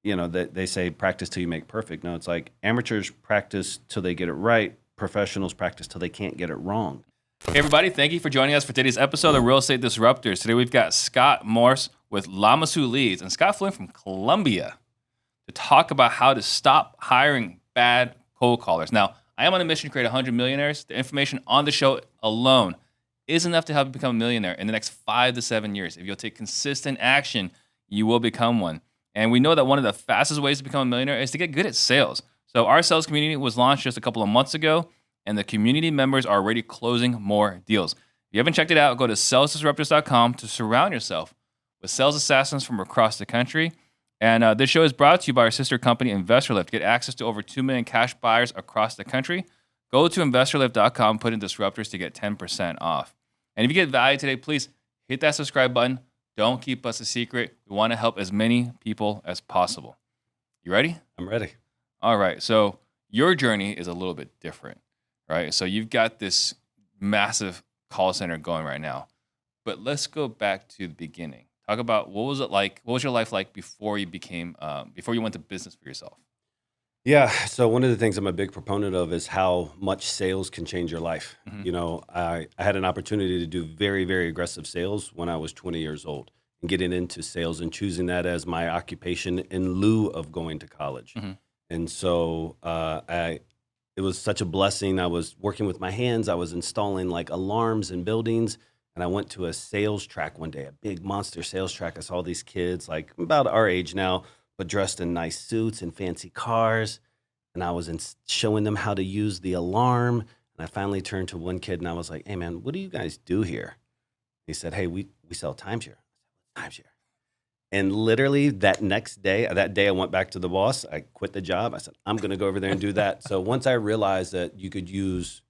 they say practice till you make perfect. No, it's like amateurs practice till they get it right. Professionals practice till they can't get it wrong. Hey everybody, thank you for joining us for today's episode of Real Estate Disruptors. Today we've got Scott Morse with Lamassu Leads, and Scott flew in from Colombia to talk about how to stop hiring bad cold callers. Now, I am on a mission to create 100 millionaires. The information on the show alone is enough to help you become a millionaire in the next 5 to 7 years. If you'll take consistent action, you will become one. And we know that one of the fastest ways to become a millionaire is to get good at sales. So our sales community was launched just a couple of months ago, and the community members are already closing more deals. If you haven't checked it out, go to salesdisruptors.com to surround yourself with sales assassins from across the country. And this show is brought to you by our sister company, InvestorLift. Get access to over 2 million cash buyers across the country. Go to InvestorLift.com, put in Disruptors to get 10% off. And if you get value today, please hit that subscribe button. Don't keep us a secret. We want to help as many people as possible. You ready? I'm ready. All right. So your journey is a little bit different, right? So you've got this massive call center going right now. But let's go back to the beginning. Talk about what was it like? What was your life like before you before you went to business for yourself? Yeah. So one of the things I'm a big proponent of is how much sales can change your life. Mm-hmm. I had an opportunity to do very, very aggressive sales when I was 20 years old and getting into sales and choosing that as my occupation in lieu of going to college. Mm-hmm. And so it was such a blessing. I was working with my hands. I was installing like alarms in buildings. And I went to a sales track one day, a big monster sales track. I saw these kids like about our age now, but dressed in nice suits and fancy cars. And I was showing them how to use the alarm. And I finally turned to one kid and I was like, "Hey man, what do you guys do here?" He said, "Hey, we sell timeshare." Timeshare. And literally that day I went back to the boss. I quit the job. I said, "I'm going to go over there and do that." So once I realized that you could use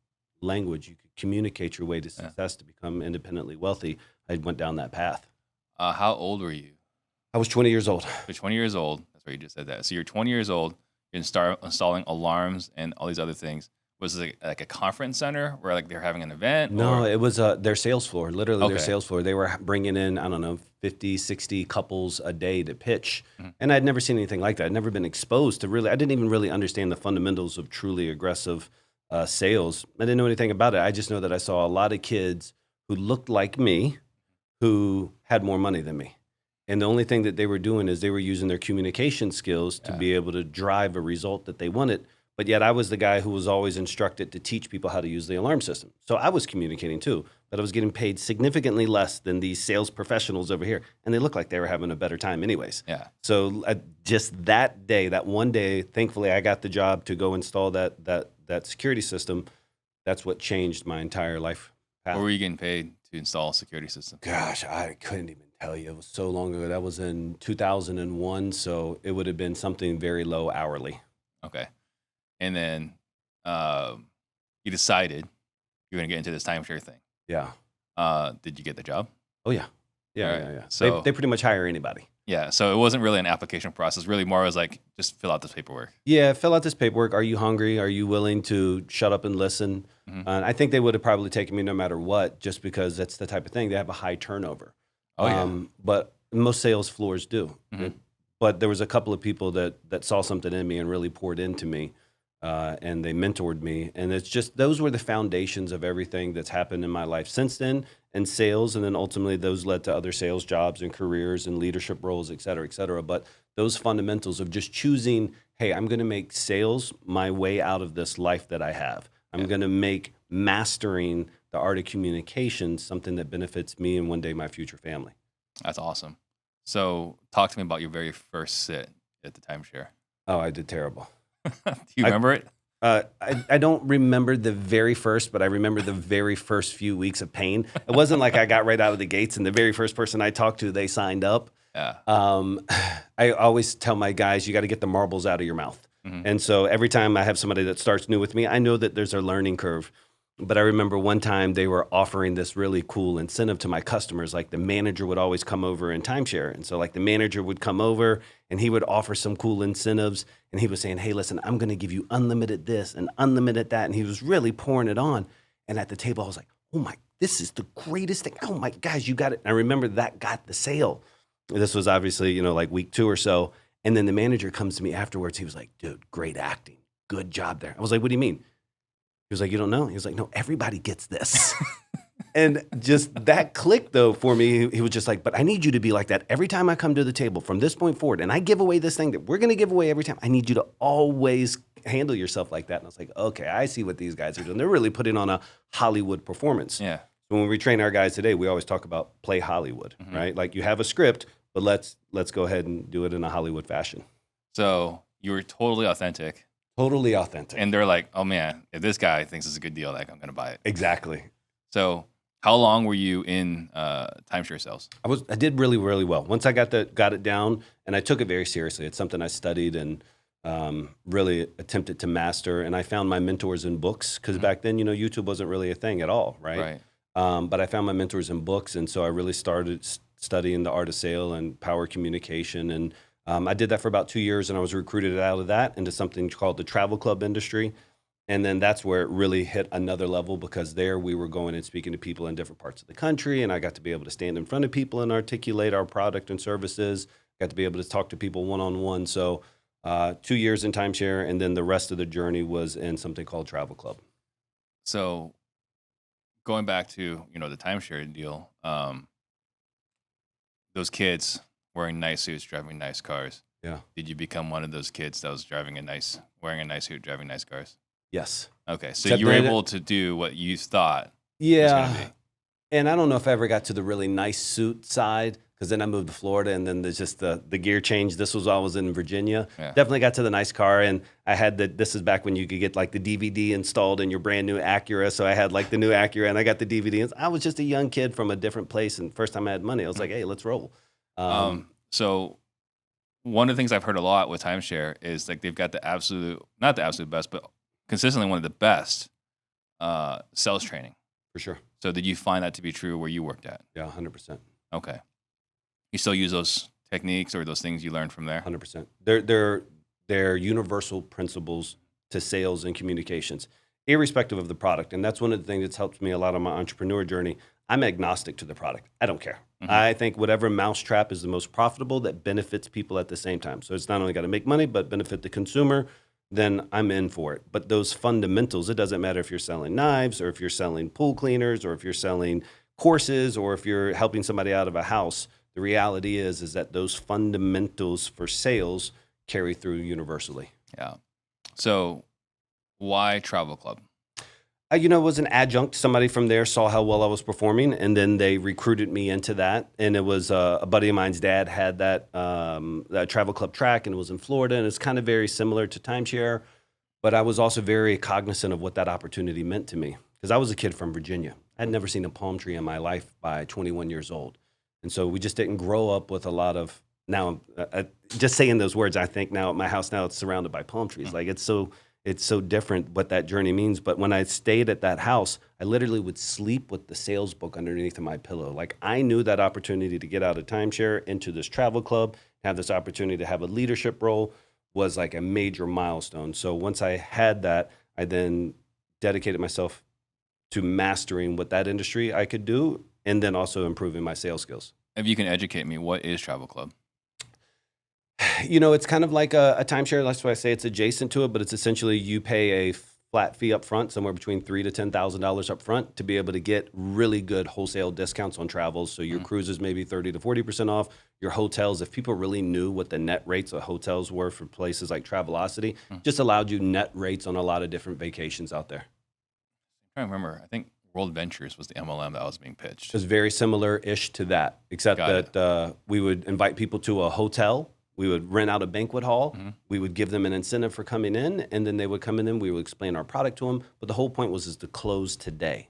language, you could communicate your way to success to become independently wealthy, I went down that path. How old were you? I was 20 years old. You're 20 years old. That's why you just said that. So you're 20 years old. You're installing alarms and all these other things. Was it like a conference center where like they're having an event? No, it was their sales floor, literally their Okay. sales floor. They were bringing in, I don't know, 50, 60 couples a day to pitch. Mm-hmm. And I'd never seen anything like that. I'd never been exposed to I didn't even really understand the fundamentals of truly aggressive sales. I didn't know anything about it. I just know that I saw a lot of kids who looked like me who had more money than me. And the only thing that they were doing is they were using their communication skills to be able to drive a result that they wanted. But yet I was the guy who was always instructed to teach people how to use the alarm system. So I was communicating too, but I was getting paid significantly less than these sales professionals over here. And they looked like they were having a better time anyways. Yeah. So just that day, that one day, thankfully I got the job to go install that security system. That's what changed my entire life path. What were you getting paid to install a security system? Gosh, I couldn't even tell you. It was so long ago. That was in 2001. So it would have been something very low hourly. Okay. And then you decided you're going to get into this timeshare thing. Yeah. Did you get the job? Oh, yeah. All right. Yeah. So they pretty much hire anybody. Yeah. So it wasn't really an application process. Really more was like, just fill out this paperwork. Yeah, fill out this paperwork. Are you hungry? Are you willing to shut up and listen? Mm-hmm. And I think they would have probably taken me no matter what, just because that's the type of thing. They have a high turnover. Oh, yeah. But most sales floors do. Mm-hmm. But there was a couple of people that saw something in me and really poured into me. And they mentored me. And it's just, those were the foundations of everything that's happened in my life since then, and sales. And then ultimately those led to other sales jobs and careers and leadership roles, et cetera, et cetera. But those fundamentals of just choosing, hey, I'm going to make sales my way out of this life that I have. I'm going to make mastering the art of communication something that benefits me and one day my future family. That's awesome. So talk to me about your very first sit at the timeshare. Oh, I did terrible. Do you remember it? I don't remember the very first, but I remember the very first few weeks of pain. It wasn't like I got right out of the gates and the very first person I talked to, they signed up. Yeah. I always tell my guys, you got to get the marbles out of your mouth. Mm-hmm. And so every time I have somebody that starts new with me, I know that there's a learning curve. But I remember one time they were offering this really cool incentive to my customers. Like the manager would always come over in timeshare. And so like the manager would come over and he would offer some cool incentives. And he was saying, hey, listen, I'm going to give you unlimited this and unlimited that. And he was really pouring it on. And at the table, I was like, oh my, this is the greatest thing. Oh my gosh, you got it. And I remember that got the sale. This was obviously, like week 2 or so. And then the manager comes to me afterwards. He was like, dude, great acting. Good job there. I was like, what do you mean? He was like, you don't know? He was like, no, everybody gets this. And just that clicked though for me. He was just like, but I need you to be like that every time I come to the table from this point forward. And I give away this thing that we're going to give away every time. I need you to always handle yourself like that. And I was like, okay, I see what these guys are doing. They're really putting on a Hollywood performance. Yeah. So when we train our guys today, we always talk about play Hollywood, right? Like you have a script, but let's go ahead and do it in a Hollywood fashion. So you were totally authentic. Totally authentic. And they're like, oh man, if this guy thinks it's a good deal, like I'm going to buy it. Exactly. So how long were you in timeshare sales? I did really, really well. Once I got it down, and I took it very seriously. It's something I studied and really attempted to master. And I found my mentors in books because back then, YouTube wasn't really a thing at all, right? But I found my mentors in books, and so I really started studying the art of sale and power communication. And I did that for about 2 years, and I was recruited out of that into something called the travel club industry. And then that's where it really hit another level, because there we were going and speaking to people in different parts of the country, and I got to be able to stand in front of people and articulate our product and services. Got to be able to talk to people one-on-one. So 2 years in timeshare, and then the rest of the journey was in something called travel club. So going back to the timeshare deal, those kids wearing nice suits, driving nice cars. Yeah. Did you become one of those kids that was wearing a nice suit, driving nice cars? Yes. Okay, so Except you were able to do what you thought. Yeah. And I don't know if I ever got to the really nice suit side, because then I moved to Florida, and then there's just the gear change. This was always in Virginia. Yeah. Definitely got to the nice car, and I had this is back when you could get like the DVD installed in your brand new Acura. So I had like the new Acura, and I got the DVD. And I was just a young kid from a different place, and first time I had money, I was like, hey, let's roll. So one of the things I've heard a lot with timeshare is like they've got not the absolute best, but consistently one of the best sales training. For sure. So did you find that to be true where you worked at? Yeah, 100%. Okay. You still use those techniques or those things you learned from there? 100%. They're universal principles to sales and communications, irrespective of the product. And that's one of the things that's helped me a lot on my entrepreneur journey. I'm agnostic to the product. I don't care. I think whatever mousetrap is the most profitable that benefits people at the same time. So it's not only got to make money, but benefit the consumer, then I'm in for it. But those fundamentals, it doesn't matter if you're selling knives or if you're selling pool cleaners or if you're selling courses or if you're helping somebody out of a house. The reality is that those fundamentals for sales carry through universally. Yeah. So why travel club? It was an adjunct. Somebody from there saw how well I was performing, and then they recruited me into that. And it was a buddy of mine's dad had that travel club track, and it was in Florida, and it's kind of very similar to timeshare. But I was also very cognizant of what that opportunity meant to me, because I was a kid from Virginia. I'd never seen a palm tree in my life by 21 years old. And so we just didn't grow up with a lot of, now, just saying those words, I think now at my house now it's surrounded by palm trees. Like it's so different what that journey means. But when I stayed at that house, I literally would sleep with the sales book underneath of my pillow. Like I knew that opportunity to get out of timeshare into this travel club, have this opportunity to have a leadership role was like a major milestone. So once I had that, I then dedicated myself to mastering what that industry I could do, and then also improving my sales skills. If you can educate me, what is travel club? It's kind of like a timeshare. That's why I say it's adjacent to it, but it's essentially you pay a flat fee up front, somewhere between $3,000 to $10,000 up front, to be able to get really good wholesale discounts on travels. So your cruises maybe 30 to 40% off. Your hotels, if people really knew what the net rates of hotels were for places like Travelocity, just allowed you net rates on a lot of different vacations out there. I'm trying to remember. I think World Ventures was the MLM that was being pitched. It was very similar-ish to that, except that we would invite people to a hotel. We would rent out a banquet hall. We would give them an incentive for coming in, and then they would come in. We would explain our product to them. But the whole point was to close today.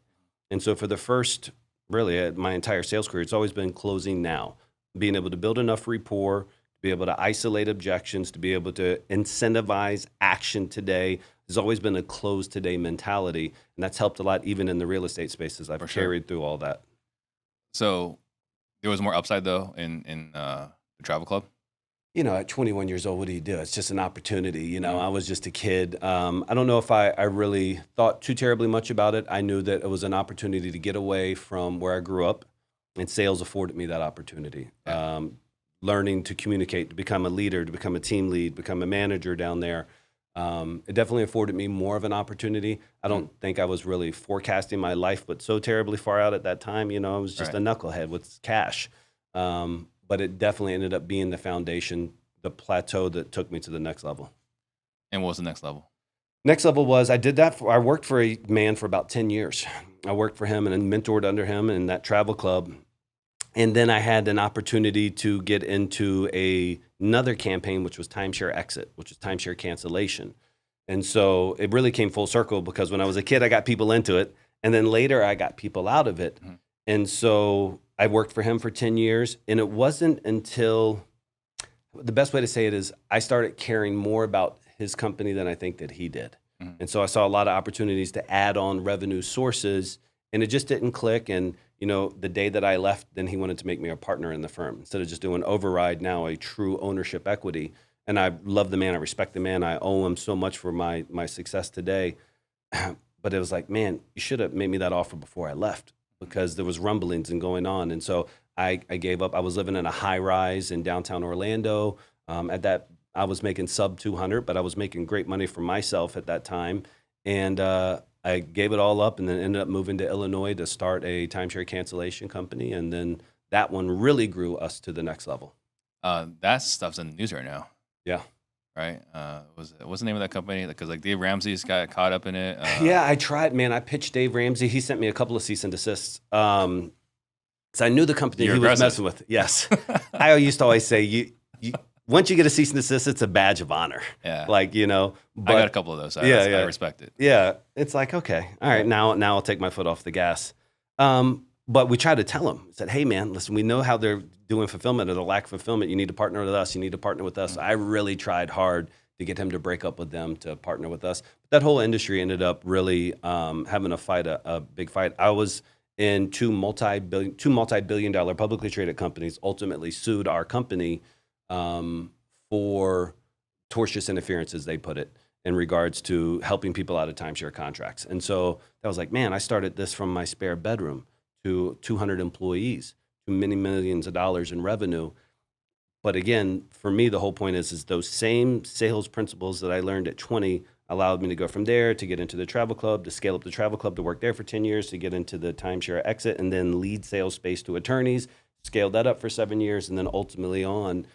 And so for the first, really, my entire sales career, it's always been closing now, being able to build enough rapport, to be able to isolate objections, to be able to incentivize action today. There's always been a close today mentality, and that's helped a lot even in the real estate spaces. I've carried through all that. So there was more upside, though, in the travel club? At 21 years old, what do you do? It's just an opportunity. I was just a kid. I don't know if I really thought too terribly much about it. I knew that it was an opportunity to get away from where I grew up, and sales afforded me that opportunity. learning to communicate, to become a leader, to become a team lead, become a manager down there. It definitely afforded me more of an opportunity. I don't think I was really forecasting my life, but so terribly far out at that time. I was just a knucklehead with cash. But it definitely ended up being the foundation, the plateau that took me to the next level. And what was the next level? Next level was I worked for a man for about 10 years. I worked for him and mentored under him in that travel club. And then I had an opportunity to get into another campaign, which was timeshare exit, which was timeshare cancellation. And so it really came full circle because when I was a kid, I got people into it. And then later I got people out of it. Mm-hmm. And so I worked for him for 10 years. And it wasn't until, the best way to say it is, I started caring more about his company than I think that he did. Mm-hmm. And so I saw a lot of opportunities to add on revenue sources, and it just didn't click. And the day that I left, then he wanted to make me a partner in the firm instead of just doing override, now a true ownership equity. And I love the man. I respect the man. I owe him so much for my success today. But it was like, man, you should have made me that offer before I left, because there was rumblings and going on. And so I gave up. I was living in a high rise in downtown Orlando. At that, I was making sub 200, but I was making great money for myself at that time. And I gave it all up and then ended up moving to Illinois to start a timeshare cancellation company. And then that one really grew us to the next level. That stuff's in the news right now. Yeah. Right? What's the name of that company? Because Dave Ramsey's got caught up in it. Yeah, I tried, man. I pitched Dave Ramsey. He sent me a couple of cease and desists. So I knew the company he was messing with. Yes. I used to always say, you once you get a cease and desist, it's a badge of honor. Yeah. But, I got a couple of those. I respect it. Yeah. It's like, okay, all right, now I'll take my foot off the gas. But we tried to tell him, said, hey man, listen, we know how they're doing fulfillment or the lack of fulfillment. You need to partner with us. You need to partner with us. Mm-hmm. I really tried hard to get him to break up with them, to partner with us. But that whole industry ended up really having a big fight. I was in two multi-billion-dollar publicly traded companies, ultimately sued our company for tortious interference, as they put it, in regards to helping people out of timeshare contracts. And so I was like, man, I started this from my spare bedroom to 200 employees, to many millions of dollars in revenue. But again, for me, the whole point is those same sales principles that I learned at 20 allowed me to go from there to get into the travel club, to scale up the travel club, to work there for 10 years, to get into the timeshare exit, and then lead sales space to attorneys, scaled that up for 7 years, and then ultimately on.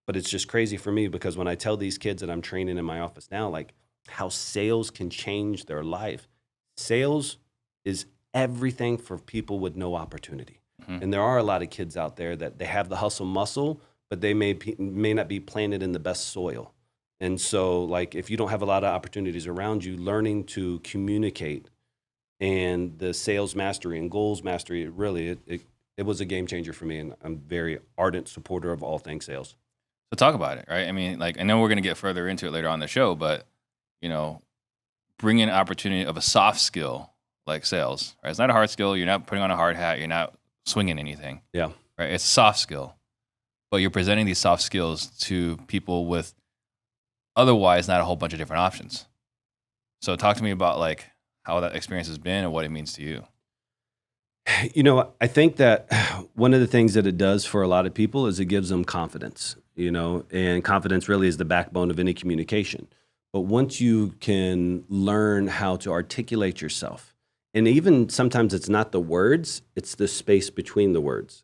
But it's just crazy for me because when I tell these kids that I'm training in my office now, like how sales can change their life. Sales is everything for people with no opportunity. Mm-hmm. And there are a lot of kids out there that they have the hustle muscle, but they may not be planted in the best soil. And so like if you don't have a lot of opportunities around you, learning to communicate and the sales mastery and goals mastery, it was a game changer for me. And I'm a very ardent supporter of all things sales. So talk about it, right? I mean, I know we're going to get further into it later on the show, but, bringing an opportunity of a soft skill like sales, right? It's not a hard skill. You're not putting on a hard hat. You're not swinging anything. Yeah. Right? It's a soft skill, but you're presenting these soft skills to people with otherwise not a whole bunch of different options. So talk to me about how that experience has been and what it means to you. I think that one of the things that it does for a lot of people is it gives them confidence, and confidence really is the backbone of any communication. But once you can learn how to articulate yourself, and even sometimes it's not the words, it's the space between the words.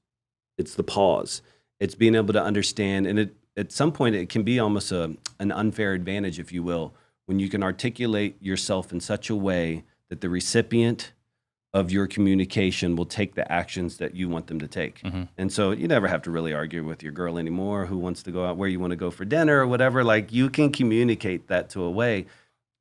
It's the pause. It's being able to understand. And at some point, it can be almost an unfair advantage, if you will, when you can articulate yourself in such a way that the recipient of your communication will take the actions that you want them to take. Mm-hmm. And so you never have to really argue with your girl anymore who wants to go out where you want to go for dinner or whatever. Like you can communicate that to a way.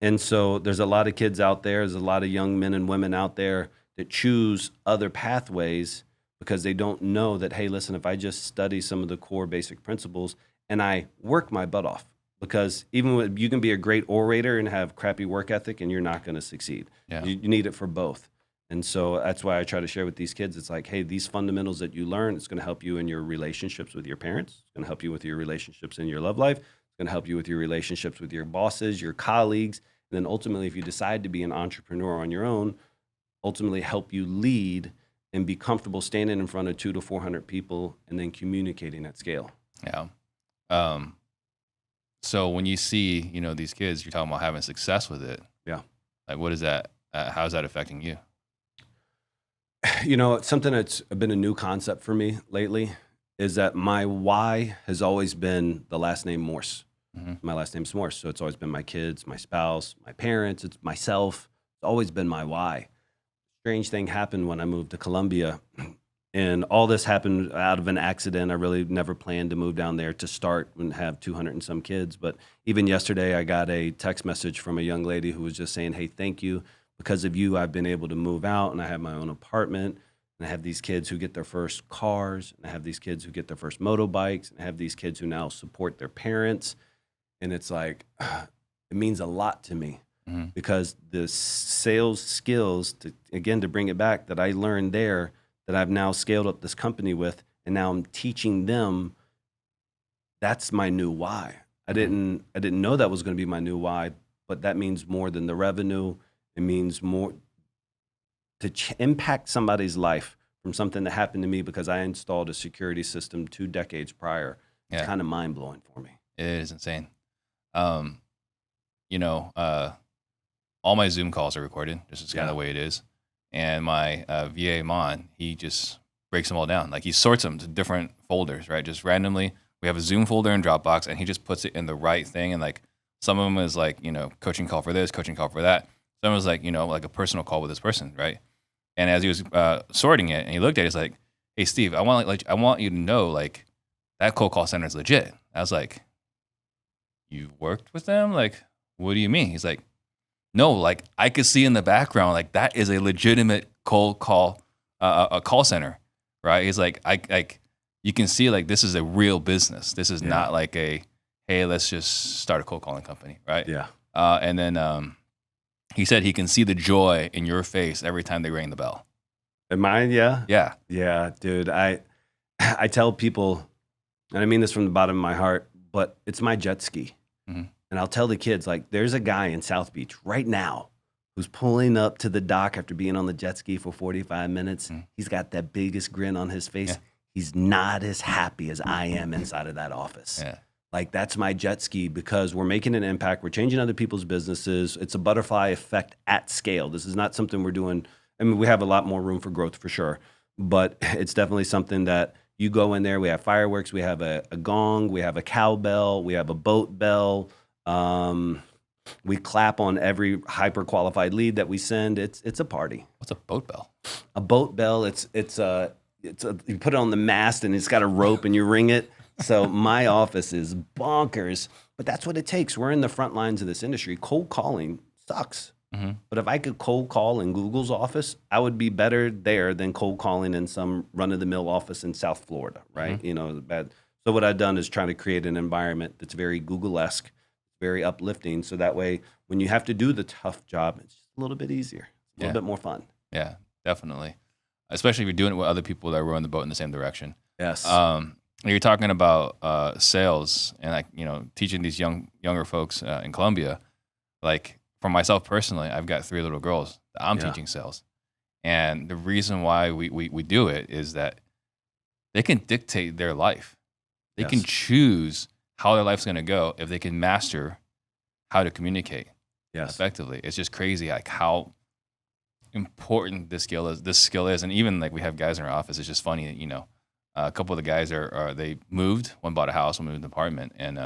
And so there's a lot of kids out there, there's a lot of young men and women out there that choose other pathways because they don't know that, hey, listen, if I just study some of the core basic principles and I work my butt off, because even when you can be a great orator and have crappy work ethic and you're not going to succeed. Yeah. You need it for both. And so that's why I try to share with these kids. It's like, hey, these fundamentals that you learn, it's going to help you in your relationships with your parents. It's going to help you with your relationships in your love life. It's going to help you with your relationships with your bosses, your colleagues. And then ultimately, if you decide to be an entrepreneur on your own, ultimately help you lead and be comfortable standing in front of 200 to 400 people and then communicating at scale. Yeah. Um, so when you see, these kids, you're talking about having success with it. Yeah. Like, what is that? How's that affecting you? It's something that's been a new concept for me lately is that my why has always been the last name Morse. Mm-hmm. My last name's Morse. So it's always been my kids, my spouse, my parents, it's myself. It's always been my why. Strange thing happened when I moved to Columbia. And all this happened out of an accident. I really never planned to move down there to start and have 200 and some kids. But even yesterday, I got a text message from a young lady who was just saying, hey, thank you. Because of you, I've been able to move out and I have my own apartment. And I have these kids who get their first cars. And I have these kids who get their first motorbikes. And I have these kids who now support their parents. And it's like, it means a lot to me. Mm-hmm. Because the sales skills, to bring it back, that I learned there, that I've now scaled up this company with, and now I'm teaching them, that's my new why. I didn't know that was going to be my new why, but that means more than the revenue. It means more to impact somebody's life from something that happened to me because I installed a security system 2 decades prior. It's kind of mind-blowing for me. It is insane. All my Zoom calls are recorded. This is kind of the way it is. And my VA Mon, he just breaks them all down. Like he sorts them to different folders, right? Just randomly. We have a Zoom folder in Dropbox, and he just puts it in the right thing. And like some of them is like, coaching call for this, coaching call for that. Some was like, like a personal call with this person, right? And as he was sorting it, and he looked at it, he's like, "Hey, Steve, I want you to know, like, that cold call center is legit." I was like, "You worked with them? Like, what do you mean?" He's like, "No, like I could see in the background, like that is a legitimate cold call, a call center, right?" He's like, you can see like this is a real business. This is not like a, hey, let's just start a cold calling company, right? Yeah. And then he said he can see the joy in your face every time they ring the bell. And mine, yeah? Yeah. Yeah, dude. I tell people, and I mean this from the bottom of my heart, but it's my jet ski. Mm-hmm. And I'll tell the kids, like, there's a guy in South Beach right now who's pulling up to the dock after being on the jet ski for 45 minutes. Mm-hmm. He's got that biggest grin on his face. Yeah. He's not as happy as I am inside of that office. Yeah. Like, that's my jet ski because we're making an impact. We're changing other people's businesses. It's a butterfly effect at scale. This is not something we're doing. I mean, we have a lot more room for growth for sure, but it's definitely something that you go in there. We have fireworks. We have a gong. We have a cowbell. We have a boat bell. We clap on every hyper qualified lead that we send. It's a party. What's a boat bell? A boat bell. It's you put it on the mast and it's got a rope and you ring it. So my office is bonkers, but that's what it takes. We're in the front lines of this industry. Cold calling sucks. Mm-hmm. But if I could cold call in Google's office, I would be better there than cold calling in some run-of-the-mill office in South Florida, right? Mm-hmm. So what I've done is trying to create an environment that's very Google-esque, very uplifting, so that way when you have to do the tough job, it's just a little bit easier, a little bit more fun. Yeah, definitely. Especially if you're doing it with other people that are rowing the boat in the same direction. Yes. You're talking about sales and like teaching these younger folks in Colombia. Like for myself personally, I've got 3 little girls that I'm teaching sales, and the reason why we do it is that they can dictate their life. They can choose how their life's going to go if they can master how to communicate effectively. It's just crazy like how important this skill is, and even like we have guys in our office. It's just funny that a couple of the guys are they moved. One bought a house, one moved an apartment, and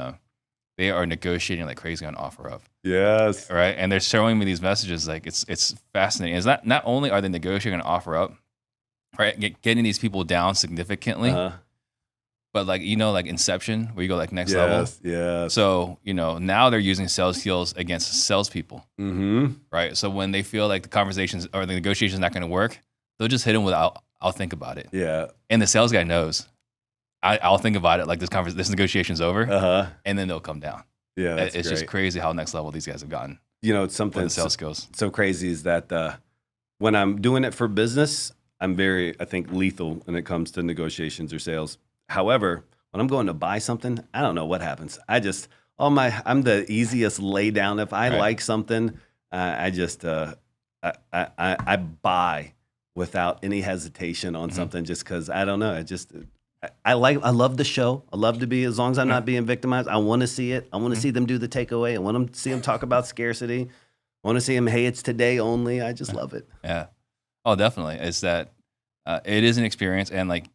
they are negotiating like crazy on OfferUp. Yes. Right, and they're showing me these messages. Like it's fascinating. It's not only are they negotiating on OfferUp, right, getting these people down significantly, but like like Inception, where you go like next level. Yeah. So now they're using sales skills against salespeople. Mm-hmm. Right. So when they feel like the conversations or the negotiation is not going to work, they'll just hit them with I'll think about it. Yeah. And the sales guy knows. I'll think about it. Like this negotiation's over, and then they'll come down. Yeah, it's just crazy how next level these guys have gotten. It's something. The sales skills. So crazy is that when I'm doing it for business, I'm very, I think, lethal when it comes to negotiations or sales. However, when I'm going to buy something, I don't know what happens. I'm the easiest lay down. If I like something, I just I buy without any hesitation on something just because I don't know. I love the show. I love to be, as long as I'm not being victimized, I want to see it. I want to see them do the takeaway. I want to see them talk about scarcity. I want to see them, hey, it's today only. I just love it. Yeah. Oh, definitely. It's that it is an experience. And like,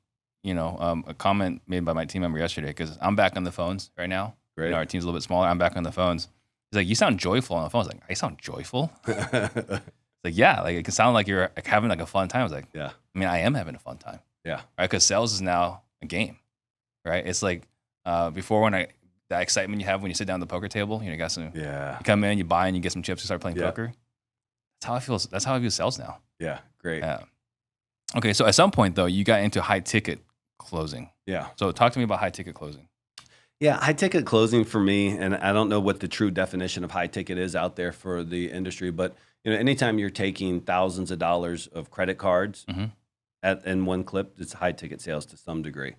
a comment made by my team member yesterday, because I'm back on the phones right now. Great. Our team's a little bit smaller. I'm back on the phones. He's like, you sound joyful on the phone. I was like, I sound joyful? It's like, yeah, like it can sound like you're like having like a fun time. I was like, Yeah. I mean, I am having a fun time. Yeah. Right. Because sales is now a game, right? It's like before, when that excitement you have when you sit down at the poker table, you got some, Yeah. you come in, you buy, and you get some chips, you start playing Yeah. poker. That's how I view sales now. Yeah. Great. Yeah. Okay. So at some point though, you got into high ticket closing. Yeah. So talk to me about high ticket closing. Yeah, high ticket closing for me, and I don't know what the true definition of high ticket is out there for the industry, but anytime you're taking thousands of dollars of credit cards in one clip, it's high ticket sales to some degree.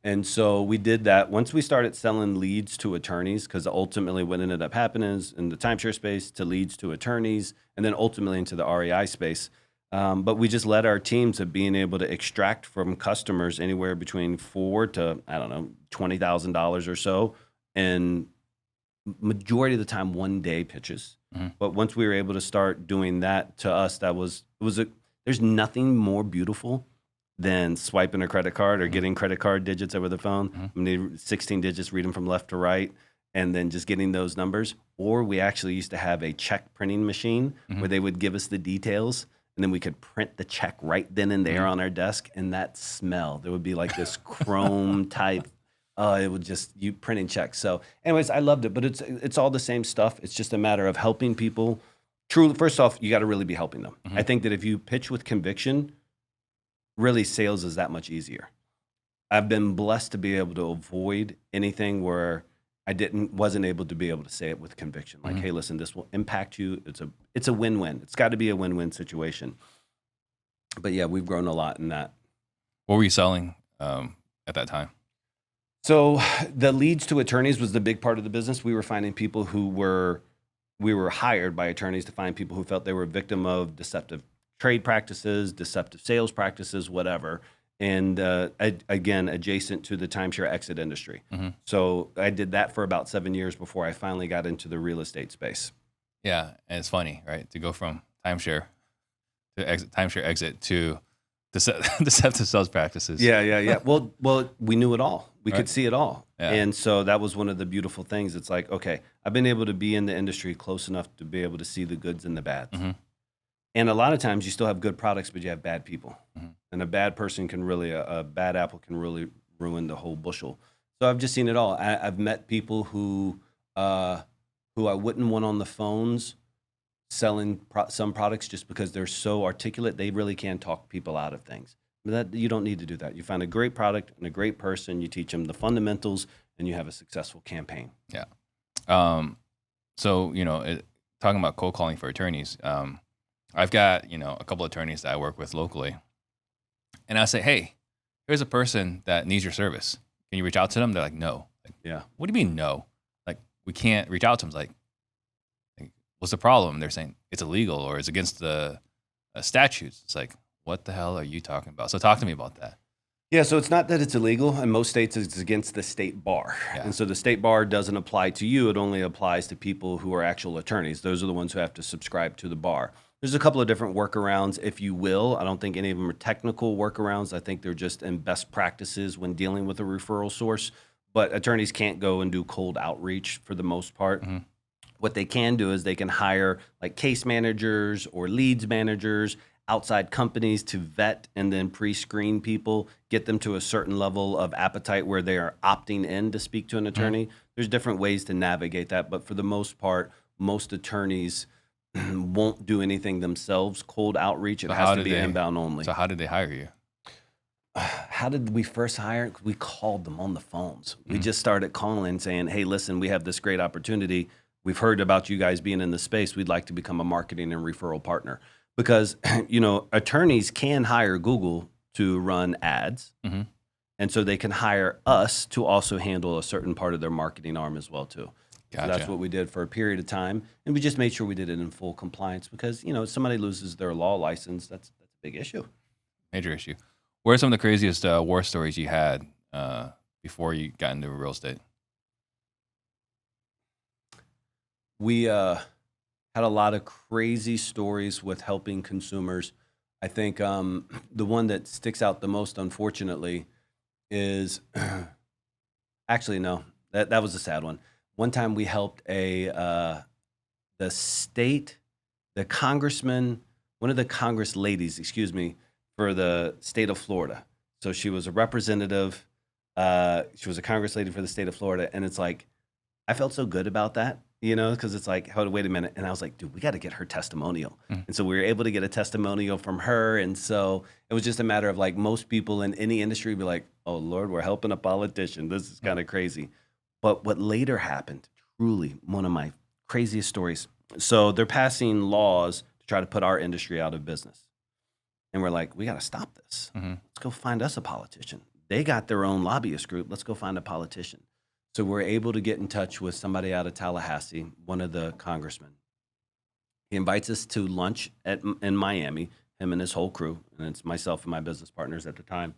And so we did that once we started selling leads to attorneys, because ultimately what ended up happening is in the timeshare space to leads to attorneys, and then ultimately into the REI space. But we just led our teams at being able to extract from customers anywhere between $4,000 to, I don't know, $20,000 or so, and majority of the time 1 day pitches. But once we were able to start doing that, to us, there's nothing more beautiful than swiping a credit card or getting credit card digits over the phone. I mean, 16 digits, read them from left to right, and then just getting those numbers. Or we actually used to have a check printing machine where they would give us the details, and then we could print the check right then and there on our desk. And that smell, there would be like this chrome type. It would just, you printing checks. So anyways, I loved it, but it's all the same stuff. It's just a matter of helping people. Truly, first off, you got to really be helping them. I think that if you pitch with conviction, really sales is that much easier. I've been blessed to be able to avoid anything where I wasn't able to be able to say it with conviction. Like, hey, listen, this will impact you. It's a win-win. It's got to be a win-win situation. But yeah, we've grown a lot in that. What were you selling at that time? So the leads to attorneys was the big part of the business. We were finding people we were hired by attorneys to find people who felt they were a victim of deceptive trade practices, deceptive sales practices, whatever. And again, adjacent to the timeshare exit industry. So I did that for about 7 years before I finally got into the real estate space. Yeah, and it's funny, right? To go from timeshare exit to deceptive sales practices. Yeah. Well, we knew it all. We could see it all. Yeah. And so that was one of the beautiful things. It's like, okay, I've been able to be in the industry close enough to be able to see the goods and the bads. And a lot of times you still have good products, but you have bad people. And a bad person a bad apple can really ruin the whole bushel. So I've just seen it all. I've met people who I wouldn't want on the phones selling some products just because they're so articulate. They really can talk people out of things. But you don't need to do that. You find a great product and a great person, you teach them the fundamentals, and you have a successful campaign. Yeah. So, talking about cold calling for attorneys, I've got, a couple of attorneys that I work with locally. And I say, hey, here's a person that needs your service. Can you reach out to them? They're like, no. Like, Yeah. what do you mean no? Like, we can't reach out to them. It's like, what's the problem? They're saying it's illegal or it's against the statutes. It's like, what the hell are you talking about? So talk to me about that. Yeah, so it's not that it's illegal. In most states, it's against the state bar. Yeah. And so the state bar doesn't apply to you. It only applies to people who are actual attorneys. Those are the ones who have to subscribe to the bar. There's a couple of different workarounds, if you will. I don't think any of them are technical workarounds. I think they're just in best practices when dealing with a referral source. But attorneys can't go and do cold outreach for the most part. What they can do is they can hire like case managers or leads managers, outside companies to vet and then pre-screen people, get them to a certain level of appetite where they are opting in to speak to an attorney. There's different ways to navigate that, but for the most part, most attorneys won't do anything themselves. Cold outreach, it has to be inbound only. So how did they hire you? How did we first hire? We called them on the phones. We just started calling saying, hey, listen, we have this great opportunity. We've heard about you guys being in the space. We'd like to become a marketing and referral partner. Because, attorneys can hire Google to run ads. And so they can hire us to also handle a certain part of their marketing arm as well, too. Gotcha. So that's what we did for a period of time. And we just made sure we did it in full compliance because, if somebody loses their law license, that's a big issue. Major issue. What are some of the craziest war stories you had before you got into real estate? We had a lot of crazy stories with helping consumers. I think the one that sticks out the most, unfortunately, is actually no, that was a sad one. One time we helped the congressman, one of the Congress ladies, excuse me, for the state of Florida. So she was a representative. She was a Congress lady for the state of Florida, and it's like I felt so good about that, because it's like, hold, wait a minute, and I was like, dude, we got to get her testimonial, and so we were able to get a testimonial from her, and so it was just a matter of like most people in any industry be like, oh Lord, we're helping a politician. This is kind of crazy. But what later happened, truly one of my craziest stories. So they're passing laws to try to put our industry out of business. And we're like, we got to stop this. Let's go find us a politician. They got their own lobbyist group. Let's go find a politician. So we're able to get in touch with somebody out of Tallahassee, one of the congressmen. He invites us to lunch in Miami, him and his whole crew. And it's myself and my business partners at the time.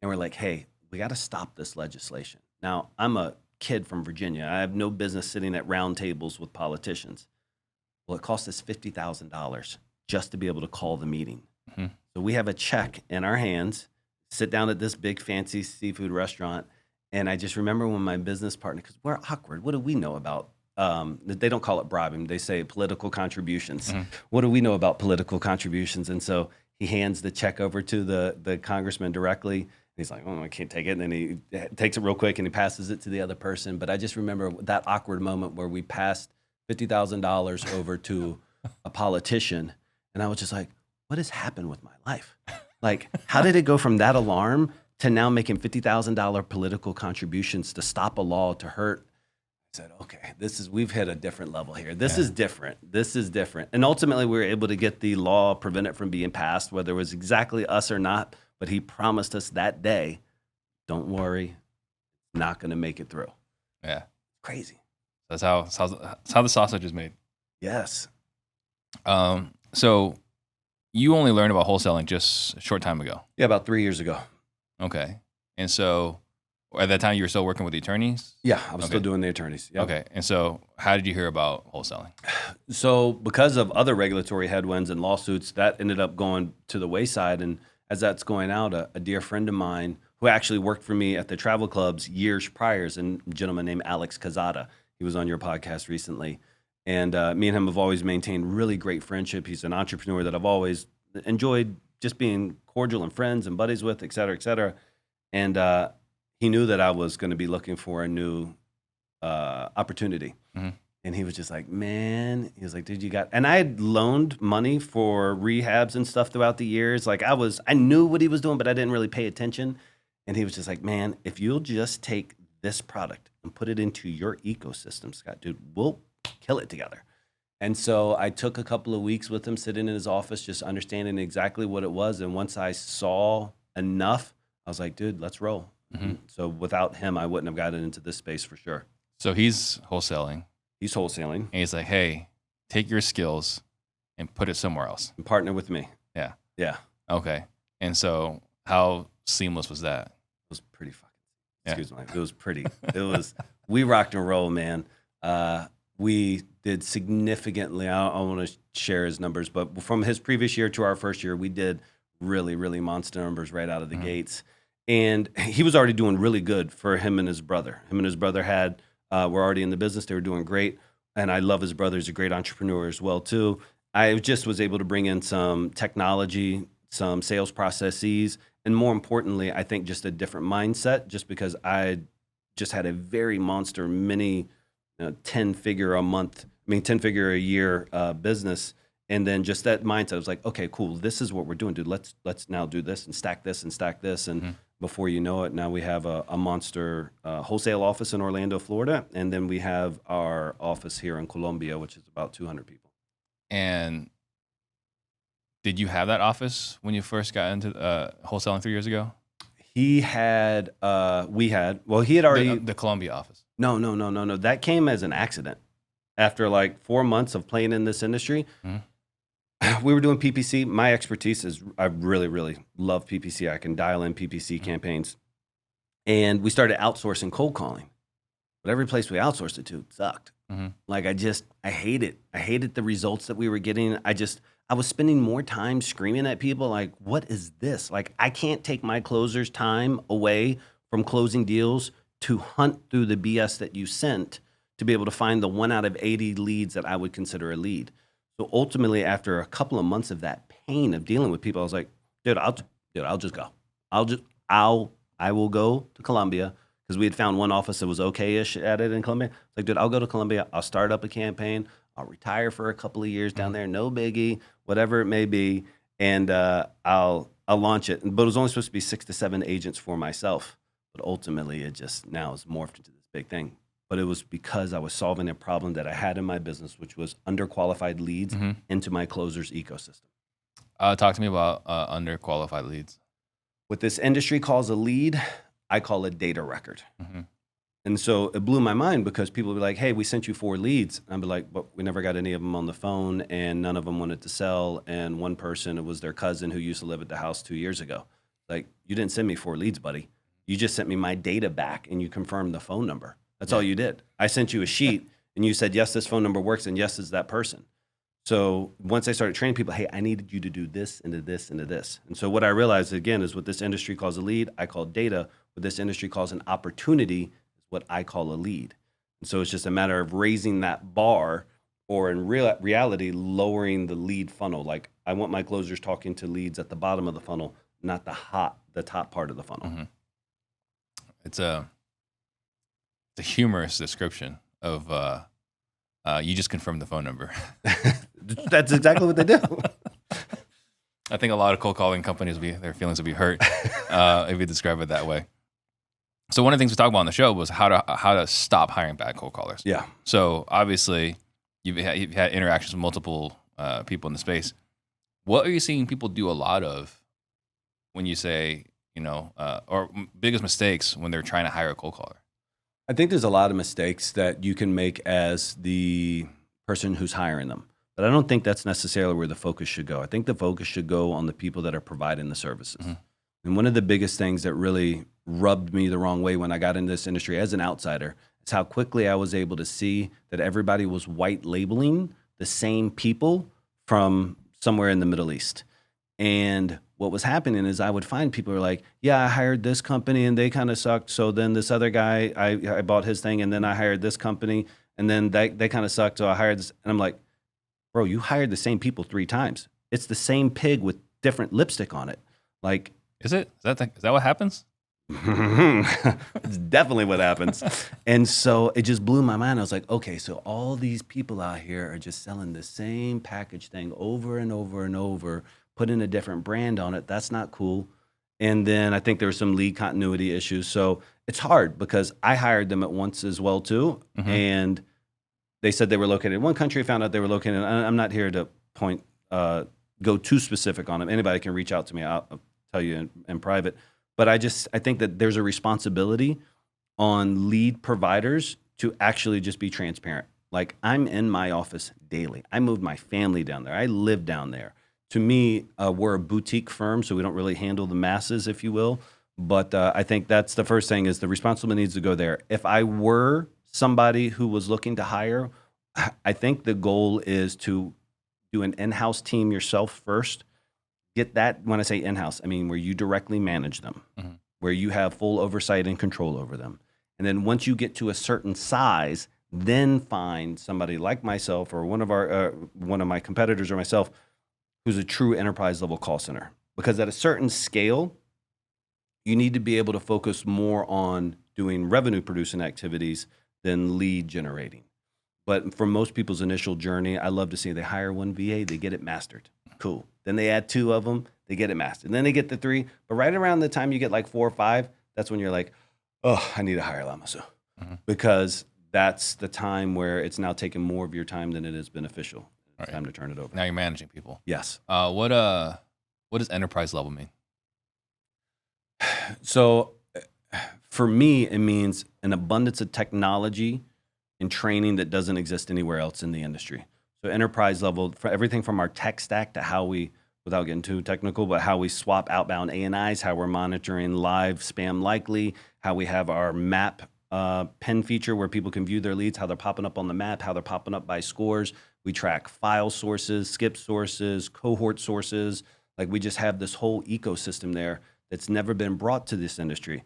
And we're like, hey, we got to stop this legislation. Now, I'm a kid from Virginia. I have no business sitting at round tables with politicians. Well, it cost us $50,000 just to be able to call the meeting. So we have a check in our hands, sit down at this big fancy seafood restaurant. And I just remember when my business partner, because we're awkward, what do we know about, they don't call it bribing, they say political contributions. What do we know about political contributions? And so he hands the check over to the congressman directly. And he's like, oh, I can't take it. And then he takes it real quick and he passes it to the other person. But I just remember that awkward moment where we passed $50,000 over to a politician. And I was just like, what has happened with my life? Like, how did it go from that alarm to now making $50,000 political contributions to stop a law to hurt? I said, okay, we've hit a different level here. This is different. This is different. And ultimately, we were able to get the law, prevent it from being passed, whether it was exactly us or not. But he promised us that day, don't worry, not going to make it through. Yeah. Crazy. That's how the sausage is made. Yes. So you only learned about wholesaling just a short time ago. Yeah, about 3 years ago. Okay. And so at that time you were still working with the attorneys? Yeah, I was still doing the attorneys. Yep. Okay. And so how did you hear about wholesaling? So because of other regulatory headwinds and lawsuits, that ended up going to the wayside. And as that's going out, a dear friend of mine who actually worked for me at the travel clubs years prior, is a gentleman named Alex Cazada. He was on your podcast recently. And me and him have always maintained really great friendship. He's an entrepreneur that I've always enjoyed just being cordial and friends and buddies with, et cetera, et cetera. And he knew that I was going to be looking for a new opportunity. And he was just like, man, he was like, dude, and I had loaned money for rehabs and stuff throughout the years. Like I knew what he was doing, but I didn't really pay attention. And he was just like, man, if you'll just take this product and put it into your ecosystem, Scott, dude, we'll kill it together. And so I took a couple of weeks with him, sitting in his office, just understanding exactly what it was. And once I saw enough, I was like, dude, let's roll. So without him, I wouldn't have gotten into this space for sure. So he's wholesaling. He's wholesaling. And he's like, hey, take your skills and put it somewhere else. And partner with me. Yeah. Yeah. Okay. And so how seamless was that? It was pretty fucking, excuse me. It was pretty. We rocked and rolled, man. We did significantly, I don't want to share his numbers, but from his previous year to our first year, we did really, really monster numbers right out of the gates. And he was already doing really good for him and his brother. Him and his brother were already in the business. They were doing great. And I love his brother. He's a great entrepreneur as well, too. I just was able to bring in some technology, some sales processes, and more importantly, I think just a different mindset, just because I just had a very monster mini 10-figure a year business. And then just that mindset, I was like, okay, cool. This is what we're doing, dude. Let's now do this and stack this and stack this. And before you know it, now we have a monster wholesale office in Orlando, Florida. And then we have our office here in Colombia, which is about 200 people. And did you have that office when you first got into wholesaling 3 years ago? He had already the Colombia office. No. That came as an accident. After like 4 months of playing in this industry, we were doing PPC. My expertise is I really, really love PPC. I can dial in PPC campaigns. And we started outsourcing cold calling. But every place we outsourced it to sucked. Mm-hmm. Like I hate it. I hated the results that we were getting. I was spending more time screaming at people like, what is this? Like, I can't take my closers' time away from closing deals to hunt through the BS that you sent to be able to find the 1 out of 80 leads that I would consider a lead. So ultimately, after a couple of months of that pain of dealing with people, I was like, I'll just go. I will go to Colombia, because we had found one office that was okay-ish at it in Colombia. It's like, dude, I'll go to Colombia. I'll start up a campaign. I'll retire for a couple of years down there. No biggie, whatever it may be. And I'll launch it. But it was only supposed to be 6 to 7 agents for myself. But ultimately, it just now is morphed into this big thing. But it was because I was solving a problem that I had in my business, which was underqualified leads into my closers ecosystem. Talk to me about underqualified leads. What this industry calls a lead, I call a data record. Mm-hmm. And so it blew my mind, because people would be like, hey, we sent you 4 leads. And I'd be like, but we never got any of them on the phone, and none of them wanted to sell. And one person, it was their cousin who used to live at the house 2 years ago. Like, you didn't send me 4 leads, buddy. You just sent me my data back, and you confirmed the phone number. That's all you did. I sent you a sheet, and you said, yes, this phone number works, and yes, it's that person. So once I started training people, hey, I needed you to do this and to this and to this. And so what I realized, again, is what this industry calls a lead, I call data. What this industry calls an opportunity is what I call a lead. And so it's just a matter of raising that bar, or in reality, lowering the lead funnel. Like, I want my closers talking to leads at the bottom of the funnel, not the top part of the funnel. Mm-hmm. It's a humorous description of you just confirmed the phone number. That's exactly what they do. I think a lot of cold calling companies, their feelings would be hurt if you describe it that way. So one of the things we talked about on the show was how to stop hiring bad cold callers. Yeah. So obviously you've had interactions with multiple people in the space. What are you seeing people do a lot of when you say, or biggest mistakes when they're trying to hire a cold caller? I think there's a lot of mistakes that you can make as the person who's hiring them. But I don't think that's necessarily where the focus should go. I think the focus should go on the people that are providing the services. Mm-hmm. And one of the biggest things that really rubbed me the wrong way when I got into this industry as an outsider is how quickly I was able to see that everybody was white labeling the same people from somewhere in the Middle East. And what was happening is I would find people who are like, yeah, I hired this company and they kind of sucked. So then this other guy, I bought his thing, and then I hired this company, and then they kind of sucked. So I hired this. And I'm like, bro, you hired the same people 3 times. It's the same pig with different lipstick on it. Like, is it? Is that what happens? It's definitely what happens. And so it just blew my mind. I was like, okay, so all these people out here are just selling the same package thing over and over and over, putting a different brand on it. That's not cool. And then I think there were some lead continuity issues. So it's hard, because I hired them at once as well too. Mm-hmm. And they said they were located in one country, found out they were located. I'm not here to go too specific on them. Anybody can reach out to me. I'll tell you in private. But I think that there's a responsibility on lead providers to actually just be transparent. Like, I'm in my office daily. I moved my family down there. I live down there. To me, we're a boutique firm, so we don't really handle the masses, if you will. But I think that's the first thing, is the responsibility needs to go there. If I were somebody who was looking to hire, I think the goal is to do an in-house team yourself first. Get that, when I say in-house, I mean where you directly manage them, mm-hmm. where you have full oversight and control over them. And then once you get to a certain size, then find somebody like myself or one of my competitors or myself who's a true enterprise level call center. Because at a certain scale, you need to be able to focus more on doing revenue producing activities than lead generating. But for most people's initial journey, I love to see they hire one VA, they get it mastered. Cool. Then they add 2 of them, they get it mastered. Then they get the 3. But right around the time you get like 4 or 5, that's when you're like, oh, I need to hire Lamassu. Mm-hmm. Because that's the time where it's now taking more of your time than it is beneficial. It's time to turn it over. Now you're managing people. Yes. What does enterprise level mean? So for me, it means an abundance of technology and training that doesn't exist anywhere else in the industry. So enterprise level, for everything from our tech stack to how we, without getting too technical, but how we swap outbound ANIs, how we're monitoring live spam likely, how we have our map pen feature where people can view their leads, how they're popping up on the map, how they're popping up by scores. We track file sources, skip sources, cohort sources. Like we just have this whole ecosystem there that's never been brought to this industry.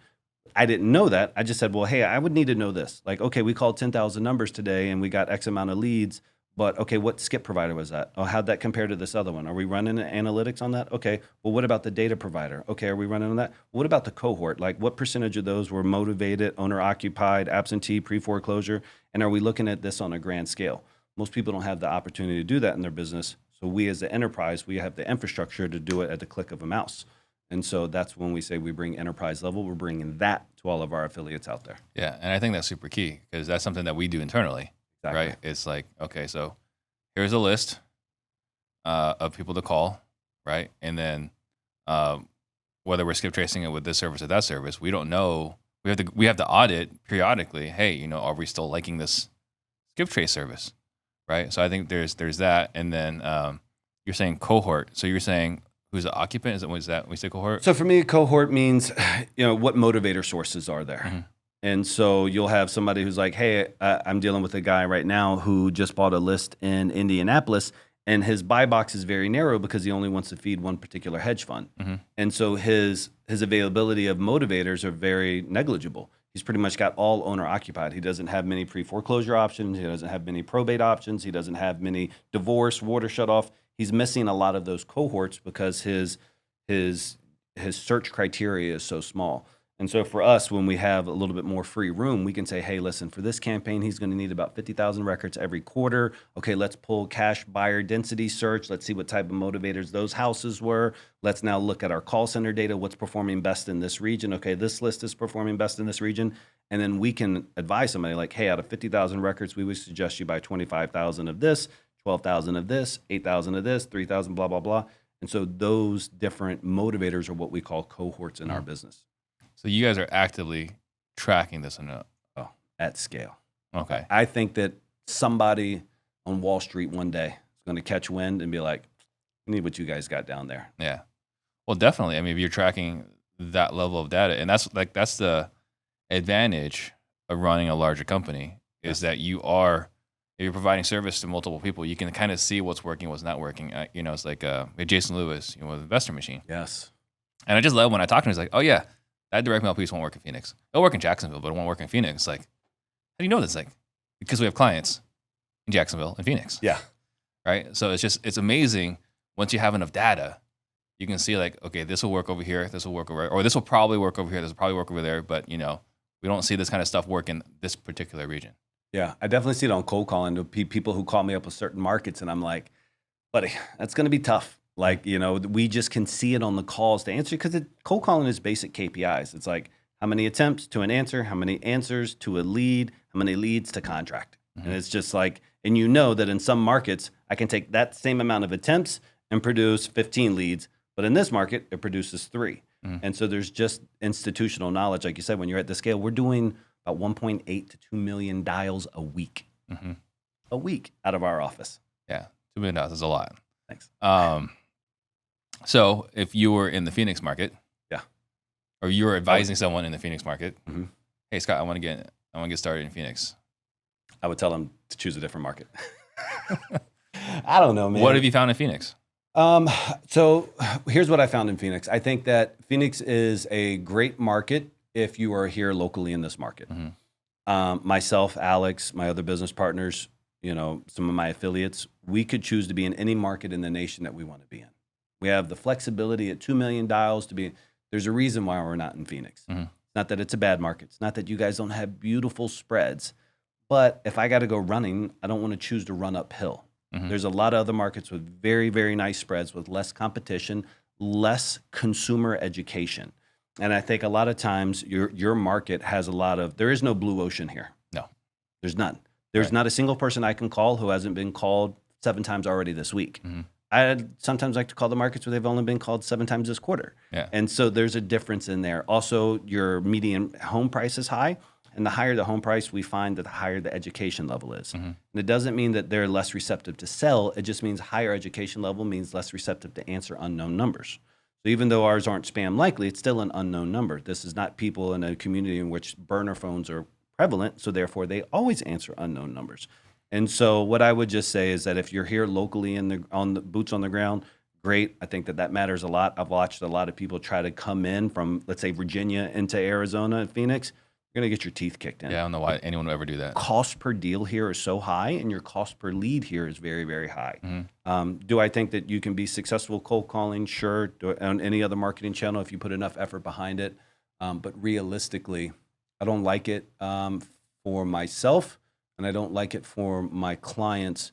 I didn't know that. I just said, well, hey, I would need to know this. Like, okay, we called 10,000 numbers today and we got X amount of leads, but okay, what skip provider was that? Oh, how'd that compare to this other one? Are we running analytics on that? Okay, well, what about the data provider? Okay, are we running on that? What about the cohort? Like what percentage of those were motivated, owner occupied, absentee, pre-foreclosure? And are we looking at this on a grand scale? Most people don't have the opportunity to do that in their business. So we as the enterprise, we have the infrastructure to do it at the click of a mouse. And so that's when we say we bring enterprise level, we're bringing that to all of our affiliates out there. Yeah, and I think that's super key because that's something that we do internally, Exactly. right? It's like, okay, so here's a list of people to call, right? And then whether we're skip tracing it with this service or that service, we don't know. We have to audit periodically. Hey, you know, are we still liking this skip trace service, right? So I think there's that, and then you're saying cohort. So you're saying who's the occupant? Is that when we say cohort? So for me, cohort means, you know, what motivator sources are there. Mm-hmm. And so you'll have somebody who's like, hey, I'm dealing with a guy right now who just bought a list in Indianapolis, and his buy box is very narrow because he only wants to feed one particular hedge fund. Mm-hmm. And so his availability of motivators are very negligible. He's pretty much got all owner occupied. He doesn't have many pre-foreclosure options. He doesn't have many probate options. He doesn't have many divorce, water shut off. He's missing a lot of those cohorts because his search criteria is so small. And so for us, when we have a little bit more free room, we can say, hey, listen, for this campaign, he's going to need about 50,000 records every quarter. Okay, let's pull cash buyer density search. Let's see what type of motivators those houses were. Let's now look at our call center data. What's performing best in this region? Okay, this list is performing best in this region. And then we can advise somebody like, hey, out of 50,000 records, we would suggest you buy 25,000 of this, 12,000 of this, 8,000 of this, 3,000, blah, blah, blah. And so those different motivators are what we call cohorts in our business. So you guys are actively tracking this At scale. Okay. I think that somebody on Wall Street one day is going to catch wind and be like, I need what you guys got down there. Yeah. Well, definitely. I mean, if you're tracking that level of data, and that's the advantage of running a larger company is that if you're providing service to multiple people, you can kind of see what's working, what's not working. You know, it's like Jason Lewis, with Investor Machine. Yes. And I just love when I talk to him, he's like, oh yeah, that direct mail piece won't work in Phoenix. It'll work in Jacksonville, but it won't work in Phoenix. Like, how do you know this? Like, because we have clients in Jacksonville and Phoenix. Yeah. Right. So it's amazing once you have enough data, you can see like, okay, this will work over here. This will work over, or this will probably work over here. This will probably work over there. But we don't see this kind of stuff work in this particular region. Yeah. I definitely see it on cold calling to people who call me up with certain markets. And I'm like, buddy, that's going to be tough. Like, we just can see it on the calls to answer because cold calling is basic KPIs. It's like how many attempts to an answer, how many answers to a lead, how many leads to contract. Mm-hmm. And it's just like, and that in some markets, I can take that same amount of attempts and produce 15 leads. But in this market, it produces 3. Mm-hmm. And so there's just institutional knowledge. Like you said, when you're at the scale, we're doing about 1.8 to 2 million dials a week. Mm-hmm. A week out of our office. Yeah, $2 million is a lot. Thanks. So if you were in the Phoenix market, yeah, or you were advising someone in the Phoenix market, mm-hmm. Hey Scott, I want to get started in Phoenix. I would tell them to choose a different market. I don't know, man. What have you found in Phoenix? So here's what I found in Phoenix. I think that Phoenix is a great market if you are here locally in this market. Mm-hmm. Myself, Alex, my other business partners, some of my affiliates, we could choose to be in any market in the nation that we want to be in. We have the flexibility at 2 million dials to be. There's a reason why we're not in Phoenix. Mm-hmm. It's not that it's a bad market. It's not that you guys don't have beautiful spreads. But if I got to go running, I don't want to choose to run uphill. Mm-hmm. There's a lot of other markets with very, very nice spreads with less competition, less consumer education. And I think a lot of times your market has there is no blue ocean here. No, there's none. There's not a single person I can call who hasn't been called 7 times already this week. Mm-hmm. I sometimes like to call the markets where they've only been called 7 times this quarter. Yeah. And so there's a difference in there. Also, your median home price is high. And the higher the home price, we find that the higher the education level is. Mm-hmm. And it doesn't mean that they're less receptive to sell. It just means higher education level means less receptive to answer unknown numbers. So even though ours aren't spam likely, it's still an unknown number. This is not people in a community in which burner phones are prevalent, so therefore they always answer unknown numbers. And so what I would just say is that if you're here locally on the boots on the ground, great. I think that matters a lot. I've watched a lot of people try to come in from, let's say, Virginia into Arizona and Phoenix. You're going to get your teeth kicked in. Yeah, I don't know why anyone would ever do that. Cost per deal here is so high, and your cost per lead here is very, very high. Mm-hmm. Do I think that you can be successful cold calling? Sure. On any other marketing channel if you put enough effort behind it. But realistically, I don't like it for myself, and I don't like it for my clients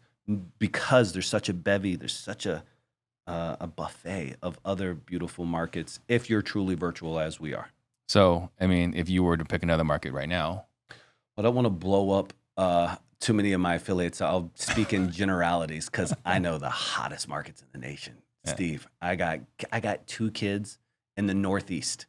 because there's such a bevy, there's such a buffet of other beautiful markets if you're truly virtual as we are. So, I mean, if you were to pick another market right now, I don't want to blow up too many of my affiliates. I'll speak in generalities because I know the hottest markets in the nation. Yeah. Steve, I got 2 kids in the Northeast.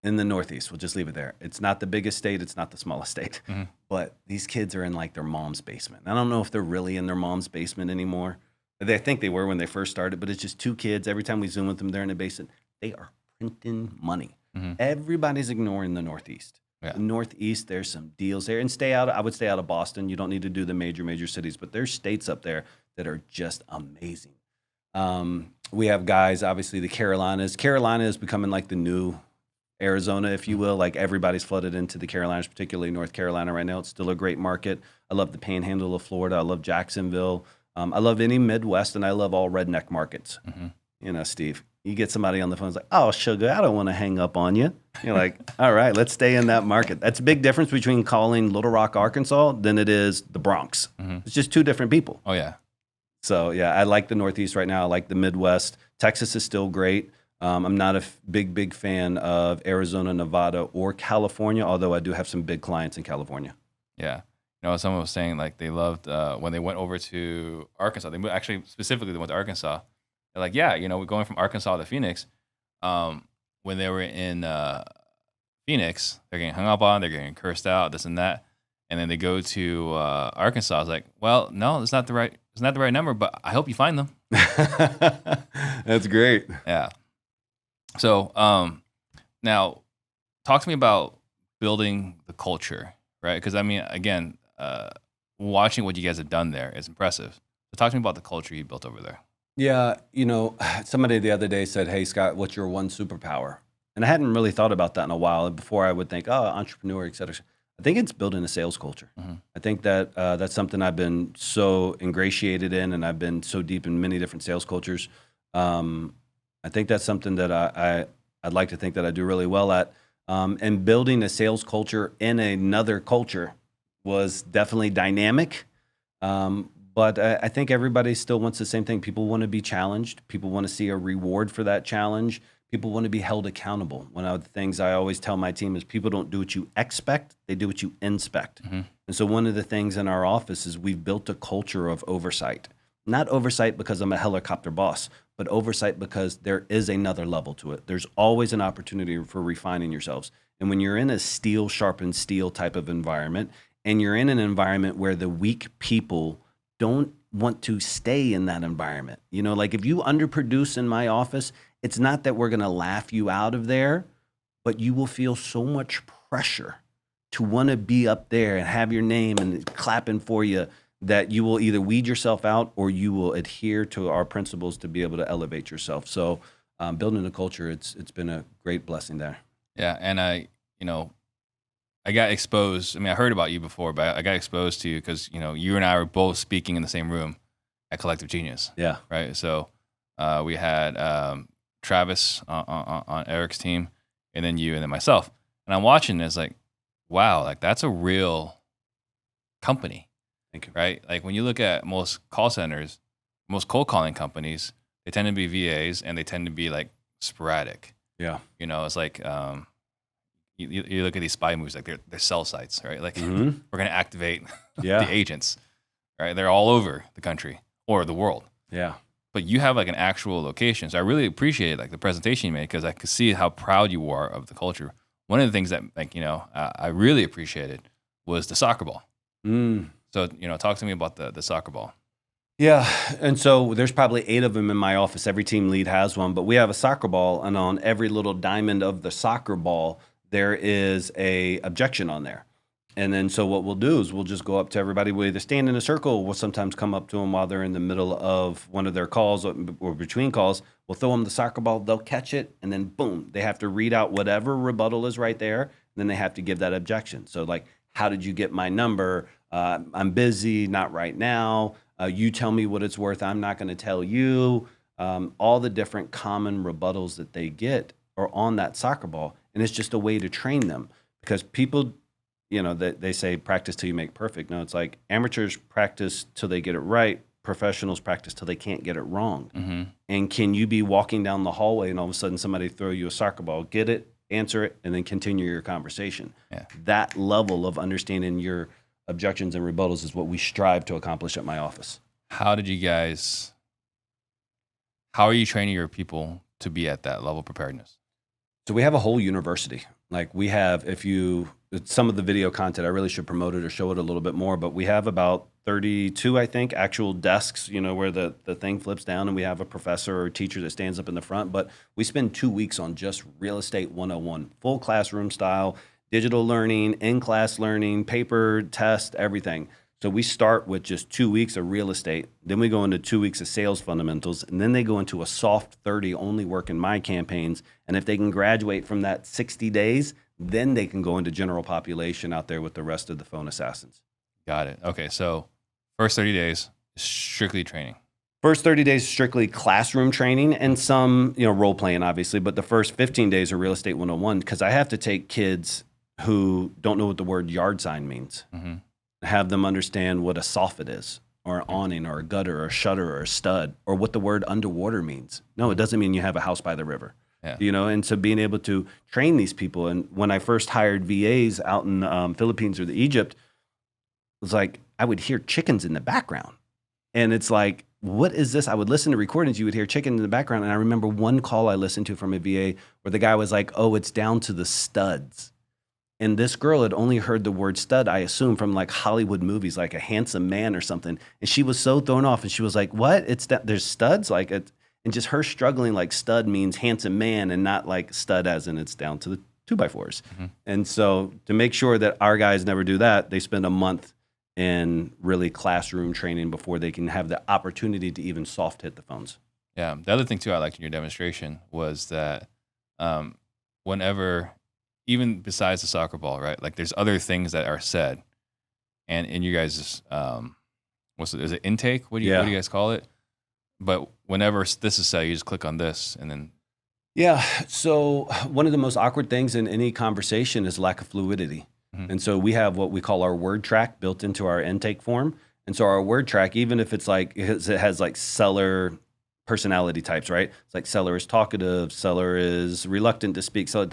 In the Northeast, we'll just leave it there. It's not the biggest state. It's not the smallest state. Mm-hmm. But these kids are in like their mom's basement. I don't know if they're really in their mom's basement anymore. I think they were when they first started, but it's just 2 kids. Every time we Zoom with them, they're in the basement. They are printing money. Mm-hmm. Everybody's ignoring the Northeast. Yeah. The Northeast, there's some deals there. And I would stay out of Boston. You don't need to do the major cities, but there's states up there that are just amazing. We have guys, obviously, the Carolinas. Carolina is becoming like the new Arizona, if you will. Like everybody's flooded into the Carolinas, particularly North Carolina right now. It's still a great market. I love the panhandle of Florida. I love Jacksonville. I love any Midwest, and I love all redneck markets. Mm-hmm. You know, Steve, you get somebody on the phone, it's like, oh, sugar, I don't want to hang up on you. You're like, all right, let's stay in that market. That's a big difference between calling Little Rock, Arkansas than it is the Bronx. Mm-hmm. It's just 2 different people. Oh, yeah. So, yeah, I like the Northeast right now. I like the Midwest. Texas is still great. I'm not a big fan of Arizona, Nevada, or California, although I do have some big clients in California. Yeah. You know, someone was saying like they loved when they went over to Arkansas. Actually, specifically, they went to Arkansas. They're like, yeah, you know, we're going from Arkansas to Phoenix. When they were in Phoenix, they're getting hung up on, they're getting cursed out, this and that. And then they go to Arkansas. I was like, well, no, it's not the right number, but I hope you find them. That's great. Yeah. So now talk to me about building the culture, right? Because I mean, again, watching what you guys have done there is impressive. So talk to me about the culture you built over there. Yeah, you know, somebody the other day said, hey, Scott, what's your one superpower? And I hadn't really thought about that in a while. Before I would think, oh, entrepreneur, et cetera. I think it's building a sales culture. Mm-hmm. I think that that's something I've been so ingratiated in, and I've been so deep in many different sales cultures. I think that's something that I'd like to think that I do really well at. And building a sales culture in another culture was definitely dynamic. But I think everybody still wants the same thing. People want to be challenged. People want to see a reward for that challenge. People want to be held accountable. One of the things I always tell my team is people don't do what you expect, they do what you inspect. Mm-hmm. And so one of the things in our office is we've built a culture of oversight. Not oversight because I'm a helicopter boss, but oversight because there is another level to it. There's always an opportunity for refining yourselves. And when you're in a steel sharpened steel type of environment, and you're in an environment where the weak people don't want to stay in that environment. You know, like if you underproduce in my office, it's not that we're going to laugh you out of there, but you will feel so much pressure to want to be up there and have your name and clapping for you that you will either weed yourself out or you will adhere to our principles to be able to elevate yourself. So building a culture, it's been a great blessing there. Yeah. And I got exposed. I mean, I heard about you before, but I got exposed to you because, you know, you and I were both speaking in the same room at Collective Genius. Yeah. Right. So we had Travis on Eric's team, and then you, and then myself. And I'm watching this like, wow, like that's a real company. Thank you. Right. Like when you look at most call centers, most cold calling companies, they tend to be VAs and they tend to be like sporadic. Yeah. You know, it's like, you look at these spy movies, like they're cell sites, right? Like Mm-hmm. we're going to activate Yeah. the agents, right? They're all over the country or the world. Yeah. But you have like an actual location. So I really appreciate like the presentation you made because I could see how proud you are of the culture. One of the things that like, you know, I really appreciated was the soccer ball. Mm. So, you know, talk to me about the soccer ball. Yeah, and so there's probably 8 of them in my office. Every team lead has one, but we have a soccer ball, and on every little diamond of the soccer ball, there is a objection on there. And then so what we'll do is we'll just go up to everybody. We either stand in a circle. We'll sometimes come up to them while they're in the middle of one of their calls or between calls. We'll throw them the soccer ball. They'll catch it, and then boom, they have to read out whatever rebuttal is right there. And then they have to give that objection. So like, how did you get my number? I'm busy, not right now. You tell me what it's worth. I'm not going to tell you. All the different common rebuttals that they get are on that soccer ball, and it's just a way to train them because people, they say practice till you make perfect. No, it's like amateurs practice till they get it right. Professionals practice till they can't get it wrong. Mm-hmm. And can you be walking down the hallway and all of a sudden somebody throw you a soccer ball, get it, answer it, and then continue your conversation? Yeah. That level of understanding your objections and rebuttals is what we strive to accomplish at my office. How are you training your people to be at that level of preparedness? So we have a whole university. Like we have, some of the video content, I really should promote it or show it a little bit more, but we have about 32, I think, actual desks, where the thing flips down and we have a professor or teacher that stands up in the front. But we spend 2 weeks on just real estate 101, full classroom style, digital learning, in-class learning, paper, test, everything. So we start with just 2 weeks of real estate. Then we go into 2 weeks of sales fundamentals. And then they go into a soft 30, only work in my campaigns. And if they can graduate from that 60 days, then they can go into general population out there with the rest of the phone assassins. Got it. Okay, so first 30 days, strictly training. First 30 days, strictly classroom training and some, role playing, obviously. But the first 15 days are real estate 101 because I have to take kids who don't know what the word yard sign means. Mm-hmm. Have them understand what a soffit is, or an awning, or a gutter, or a shutter, or a stud, or what the word underwater means. No, it doesn't mean you have a house by the river. Yeah. And so being able to train these people. And when I first hired VAs out in Philippines or the Egypt, it was like I would hear chickens in the background. And it's like, what is this? I would listen to recordings. You would hear chicken in the background. And I remember one call I listened to from a VA where the guy was like, oh, it's down to the studs. And this girl had only heard the word stud, I assume, from like Hollywood movies, like a handsome man or something. And she was so thrown off. And she was like, what? There's studs? And just her struggling like stud means handsome man and not like stud as in it's down to the 2x4s. Mm-hmm. And so to make sure that our guys never do that, they spend a month in really classroom training before they can have the opportunity to even soft hit the phones. Yeah. The other thing too I liked in your demonstration was that whenever, even besides the soccer ball, right? Like there's other things that are said, and in you guys, is it intake? What do you guys call it? But whenever this is said, you just click on this, and then. Yeah. So one of the most awkward things in any conversation is lack of fluidity. Mm-hmm. And so we have what we call our word track built into our intake form. And so our word track, even if it's like, it has like seller personality types, right? It's like seller is talkative, seller is reluctant to speak. So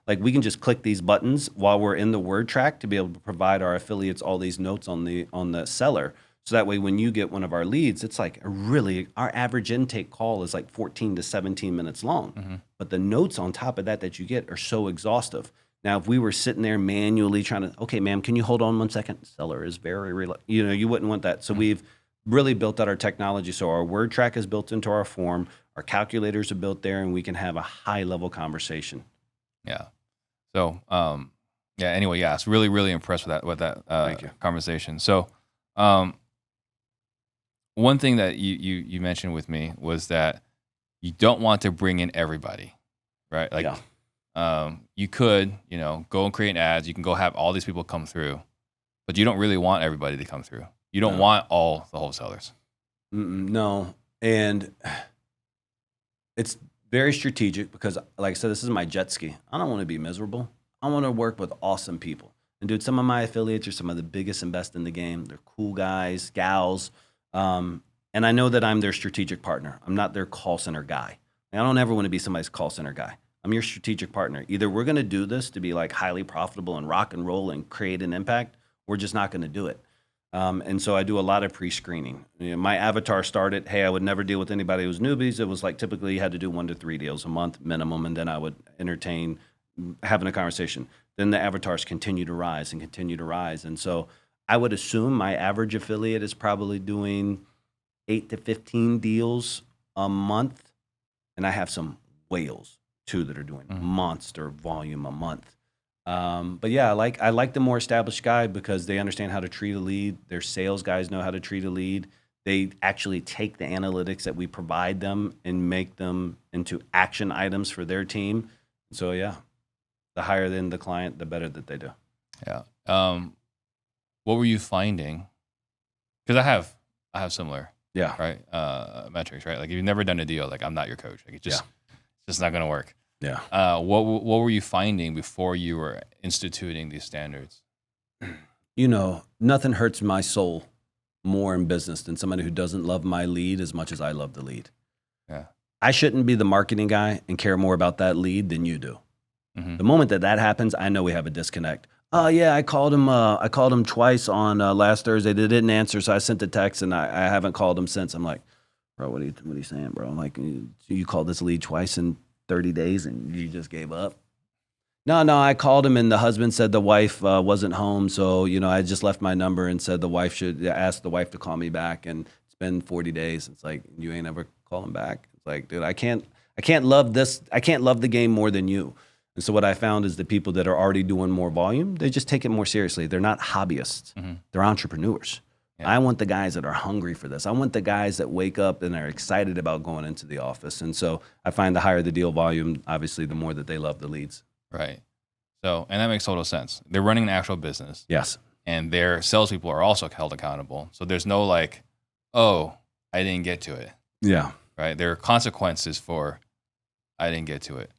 like we can just click these buttons while we're in the word track to be able to provide our affiliates all these notes on the seller. So that way, when you get one of our leads, it's like our average intake call is like 14 to 17 minutes long. Mm-hmm. But the notes on top of that you get are so exhaustive. Now, if we were sitting there manually trying to, okay, ma'am, can you hold on 1 second? Seller is very reluctant. You wouldn't want that. So we've really built out our technology. So our word track is built into our form. Our calculators are built there, and we can have a high level conversation. Yeah. So, anyway, I was really, really impressed with that Thank you. conversation. So, one thing that you mentioned with me was that you don't want to bring in everybody, right? Like, you could, go and create ads. You can go have all these people come through, but you don't really want everybody to come through. You don't want all the wholesalers. No. And it's very strategic because, like I said, this is my jet ski. I don't want to be miserable. I want to work with awesome people. And dude, some of my affiliates are some of the biggest and best in the game. They're cool guys, gals. And I know that I'm their strategic partner. I'm not their call center guy. I don't ever want to be somebody's call center guy. I'm your strategic partner. Either we're going to do this to be like highly profitable and rock and roll and create an impact, we're just not going to do it. And so I do a lot of pre-screening. My avatar started, hey, I would never deal with anybody who was newbies. It was like typically you had to do 1 to 3 deals a month minimum, and then I would entertain having a conversation. Then the avatars continue to rise and continue to rise. And so I would assume my average affiliate is probably doing 8 to 15 deals a month, and I have some whales too that are doing monster volume a month. But yeah, I like the more established guy because they understand how to treat a lead. Their sales guys know how to treat a lead. They actually take the analytics that we provide them and make them into action items for their team. So yeah, the higher than the client, the better that they do. Yeah. What were you finding? Because I have similar, Yeah. right? Metrics, right? Like if you've never done a deal, like I'm not your coach. Like it's just not going to work. Yeah. What were you finding before you were instituting these standards? You know, nothing hurts my soul more in business than somebody who doesn't love my lead as much as I love the lead. Yeah. I shouldn't be the marketing guy and care more about that lead than you do. The moment that happens, I know we have a disconnect. Oh yeah, I called him twice on last Thursday. They didn't answer, so I sent a text, and I haven't called him since. I'm like, bro, what are you saying, bro? I'm like, you called this lead twice in 30 days, and you just gave up? No, I called him, and the husband said the wife wasn't home, so I just left my number and said the wife should ask the wife to call me back, and it's been 40 days. It's like, you ain't ever calling back. It's like, dude, I can't love this. I can't love the game more than you. And so what I found is the people that are already doing more volume, they just take it more seriously. They're not hobbyists. They're entrepreneurs. Yeah. I want the guys that are hungry for this. I want the guys that wake up and are excited about going into the office. And so I find the higher the deal volume, obviously, the more that they love the leads. Right. So, and that makes total sense. They're running an actual business. Yes. And their salespeople are also held accountable. So there's no like, oh, I didn't get to it. Yeah. Right. There are consequences for I didn't get to it.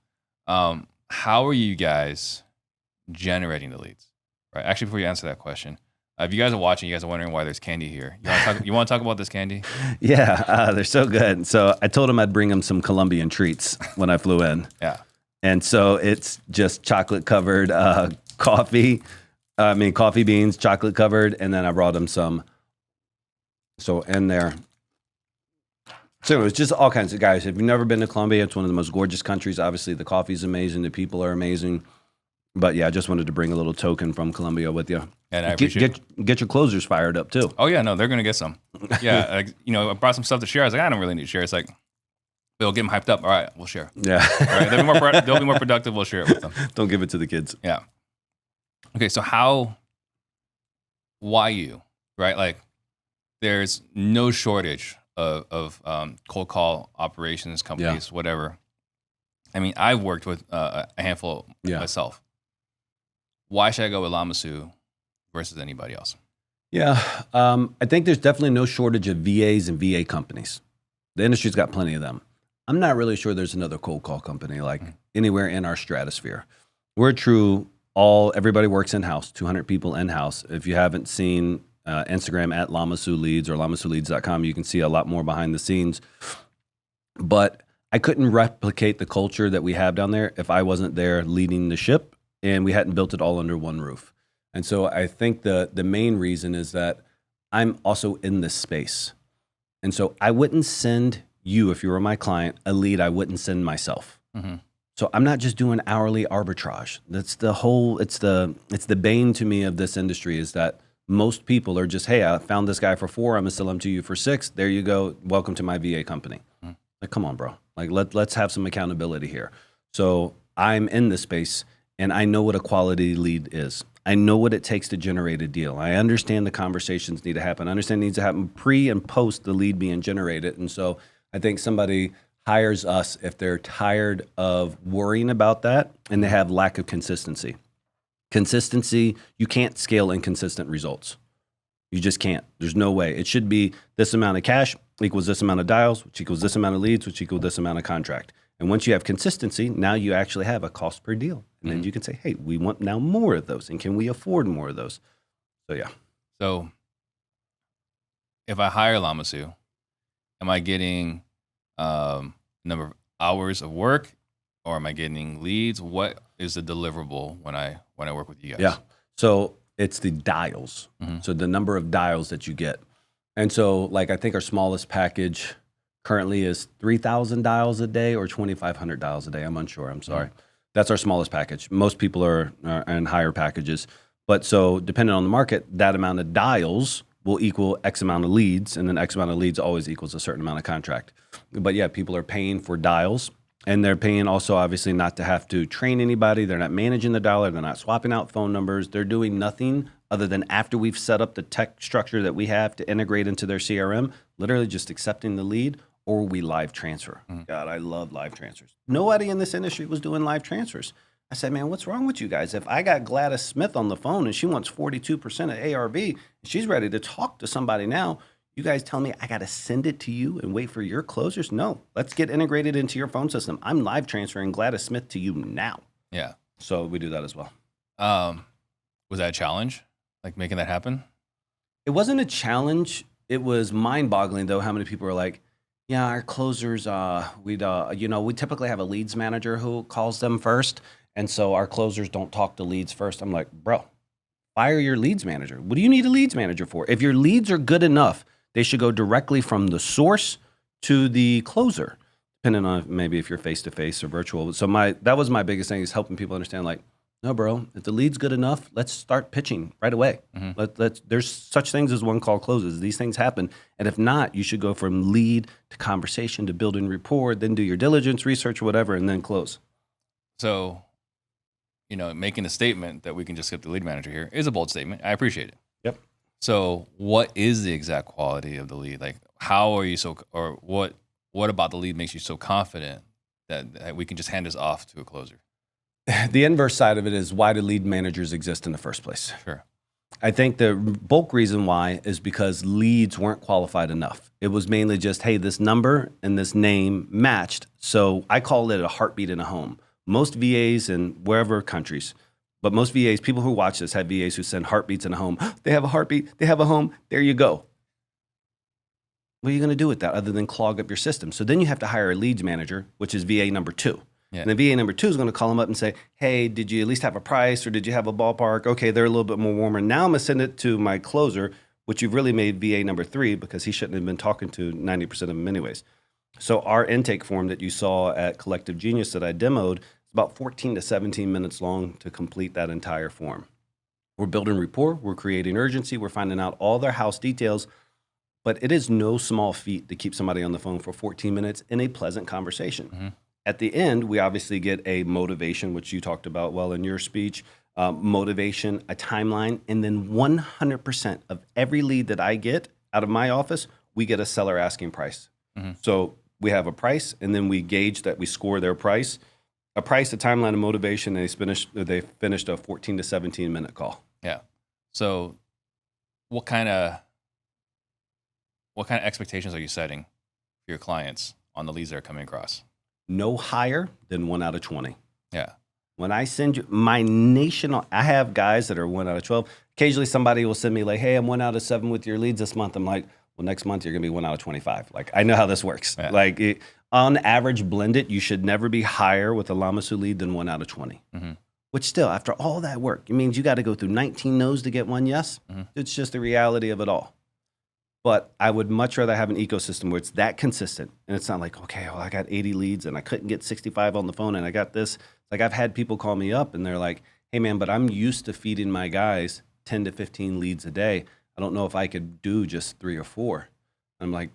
How are you guys generating the leads? Right. Actually, before you answer that question, if you guys are watching, you guys are wondering why there's candy here. You want to talk about this candy? Yeah, they're so good. So I told him I'd bring him some Colombian treats when I flew in. Yeah. And so it's just chocolate covered coffee beans, chocolate covered. And then I brought him some. So in there. So it was just all kinds of guys. If you've never been to Colombia, it's one of the most gorgeous countries. Obviously, the coffee's amazing. The people are amazing. But yeah, I just wanted to bring a little token from Colombia with you. And I appreciate get your closers fired up too. Oh yeah, no, they're gonna get some. Yeah, I brought some stuff to share. I was like, I don't really need to share. It's like, they'll get them hyped up. All right, we'll share. Yeah. All right, they'll be more productive. We'll share it with them. Don't give it to the kids. Yeah. Okay, so why you? Right, like there's no shortage of cold call operations companies, whatever. I mean, I've worked with a handful myself. Why should I go with Lamassu versus anybody else? Yeah, I think there's definitely no shortage of VAs and VA companies. The industry's got plenty of them. I'm not really sure there's another cold call company like anywhere in our stratosphere. We're true. Everybody works in-house, 200 people in-house. If you haven't seen Instagram at Lamassu Leads or lamassuleads.com, you can see a lot more behind the scenes. But I couldn't replicate the culture that we have down there if I wasn't there leading the ship and we hadn't built it all under one roof. And so I think the main reason is that I'm also in this space. And so I wouldn't send you, if you were my client, a lead I wouldn't send myself. So I'm not just doing hourly arbitrage. That's it's the bane to me of this industry is that most people are just, hey, I found this guy for $4, I'm gonna sell him to you for $6. There you go. Welcome to my VA company. Like, come on, bro. Like, let's have some accountability here. So I'm in this space and I know what a quality lead is. I know what it takes to generate a deal. I understand the conversations need to happen. I understand it needs to happen pre and post the lead being generated. And so I think somebody hires us if they're tired of worrying about that and they have lack of consistency. Consistency, you can't scale inconsistent results. You just can't. There's no way. It should be this amount of cash equals this amount of dials, which equals this amount of leads, which equals this amount of contract. And once you have consistency, now you actually have a cost per deal. And then you can say, hey, we want now more of those. And can we afford more of those? So, yeah. So if I hire Lamassu, am I getting number of hours of work or am I getting leads? What is the deliverable when I work with you guys? Yeah. So it's the dials. So the number of dials that you get. And so like I think our smallest package currently is 3,000 dials a day or 2,500 dials a day. I'm unsure. I'm sorry. That's our smallest package. Most people are in higher packages. But so depending on the market, that amount of dials will equal X amount of leads, and then X amount of leads always equals a certain amount of contract. But yeah, people are paying for dials, and they're paying also obviously not to have to train anybody. They're not managing the dialer. They're not swapping out phone numbers. They're doing nothing other than after we've set up the tech structure that we have to integrate into their CRM, literally just accepting the lead, or we live transfer. God, I love live transfers. Nobody in this industry was doing live transfers. I said, man, what's wrong with you guys? If I got Gladys Smith on the phone and she wants 42% of ARV, and she's ready to talk to somebody now, you guys tell me I got to send it to you and wait for your closers? No, let's get integrated into your phone system. I'm live transferring Gladys Smith to you now. Yeah. So we do that as well. Was that a challenge, like making that happen? It wasn't a challenge. It was mind-boggling, though, how many people are like, yeah, our closers, we typically have a leads manager who calls them first. And so our closers don't talk to leads first. I'm like, bro, fire your leads manager. What do you need a leads manager for? If your leads are good enough, they should go directly from the source to the closer, depending on maybe if you're face-to-face or virtual. So that was my biggest thing, is helping people understand, like, no, bro, if the lead's good enough, let's start pitching right away. There's such things as one call closes. These things happen. And if not, you should go from lead to conversation to building rapport, then do your diligence, research, whatever, and then close. So, making a statement that we can just skip the lead manager here is a bold statement. I appreciate it. Yep. So what is the exact quality of the lead? Like, how are you what about the lead makes you so confident that we can just hand this off to a closer? The inverse side of it is, why do lead managers exist in the first place? Sure. I think the bulk reason why is because leads weren't qualified enough. It was mainly just, hey, this number and this name matched. So I call it a heartbeat in a home. Most VAs in wherever countries, but most VAs, people who watch this have VAs who send heartbeats in a home. They have a heartbeat, they have a home, there you go. What are you going to do with that other than clog up your system? So then you have to hire a leads manager, which is VA number 2. Yeah. And the VA number 2 is going to call them up and say, hey, did you at least have a price, or did you have a ballpark? Okay, they're a little bit more warmer. Now I'm going to send it to my closer, which you've really made VA number 3, because he shouldn't have been talking to 90% of them anyways. So our intake form that you saw at Collective Genius that I demoed, is about 14 to 17 minutes long to complete that entire form. We're building rapport, we're creating urgency, we're finding out all their house details, but it is no small feat to keep somebody on the phone for 14 minutes in a pleasant conversation. Mm-hmm. At the end, we obviously get a motivation, which you talked about well in your speech, motivation, a timeline, and then 100% of every lead that I get out of my office, we get a seller asking price. Mm-hmm. So we have a price, and then we gauge that, we score their price, a price, a timeline, a motivation, and they finished a 14 to 17 minute call. Yeah. So what kind of expectations are you setting for your clients on the leads that are coming across? No higher than 1 out of 20. Yeah. When I send you my national, I have guys that are 1 out of 12. Occasionally somebody will send me like, hey, I'm 1 out of 7 with your leads this month. I'm like, well, next month you're going to be 1 out of 25. Like, I know how this works. Yeah. On average, blended, you should never be higher with a Lamassu lead than 1 out of 20. Mm-hmm. Which still, after all that work, it means you got to go through 19 no's to get 1 yes. Mm-hmm. It's just the reality of it all. But I would much rather have an ecosystem where it's that consistent. And it's not like, okay, well, I got 80 leads and I couldn't get 65 on the phone and I got this. Like, I've had people call me up and they're like, hey, man, but I'm used to feeding my guys 10 to 15 leads a day. I don't know if I could do just 3 or 4. I'm like,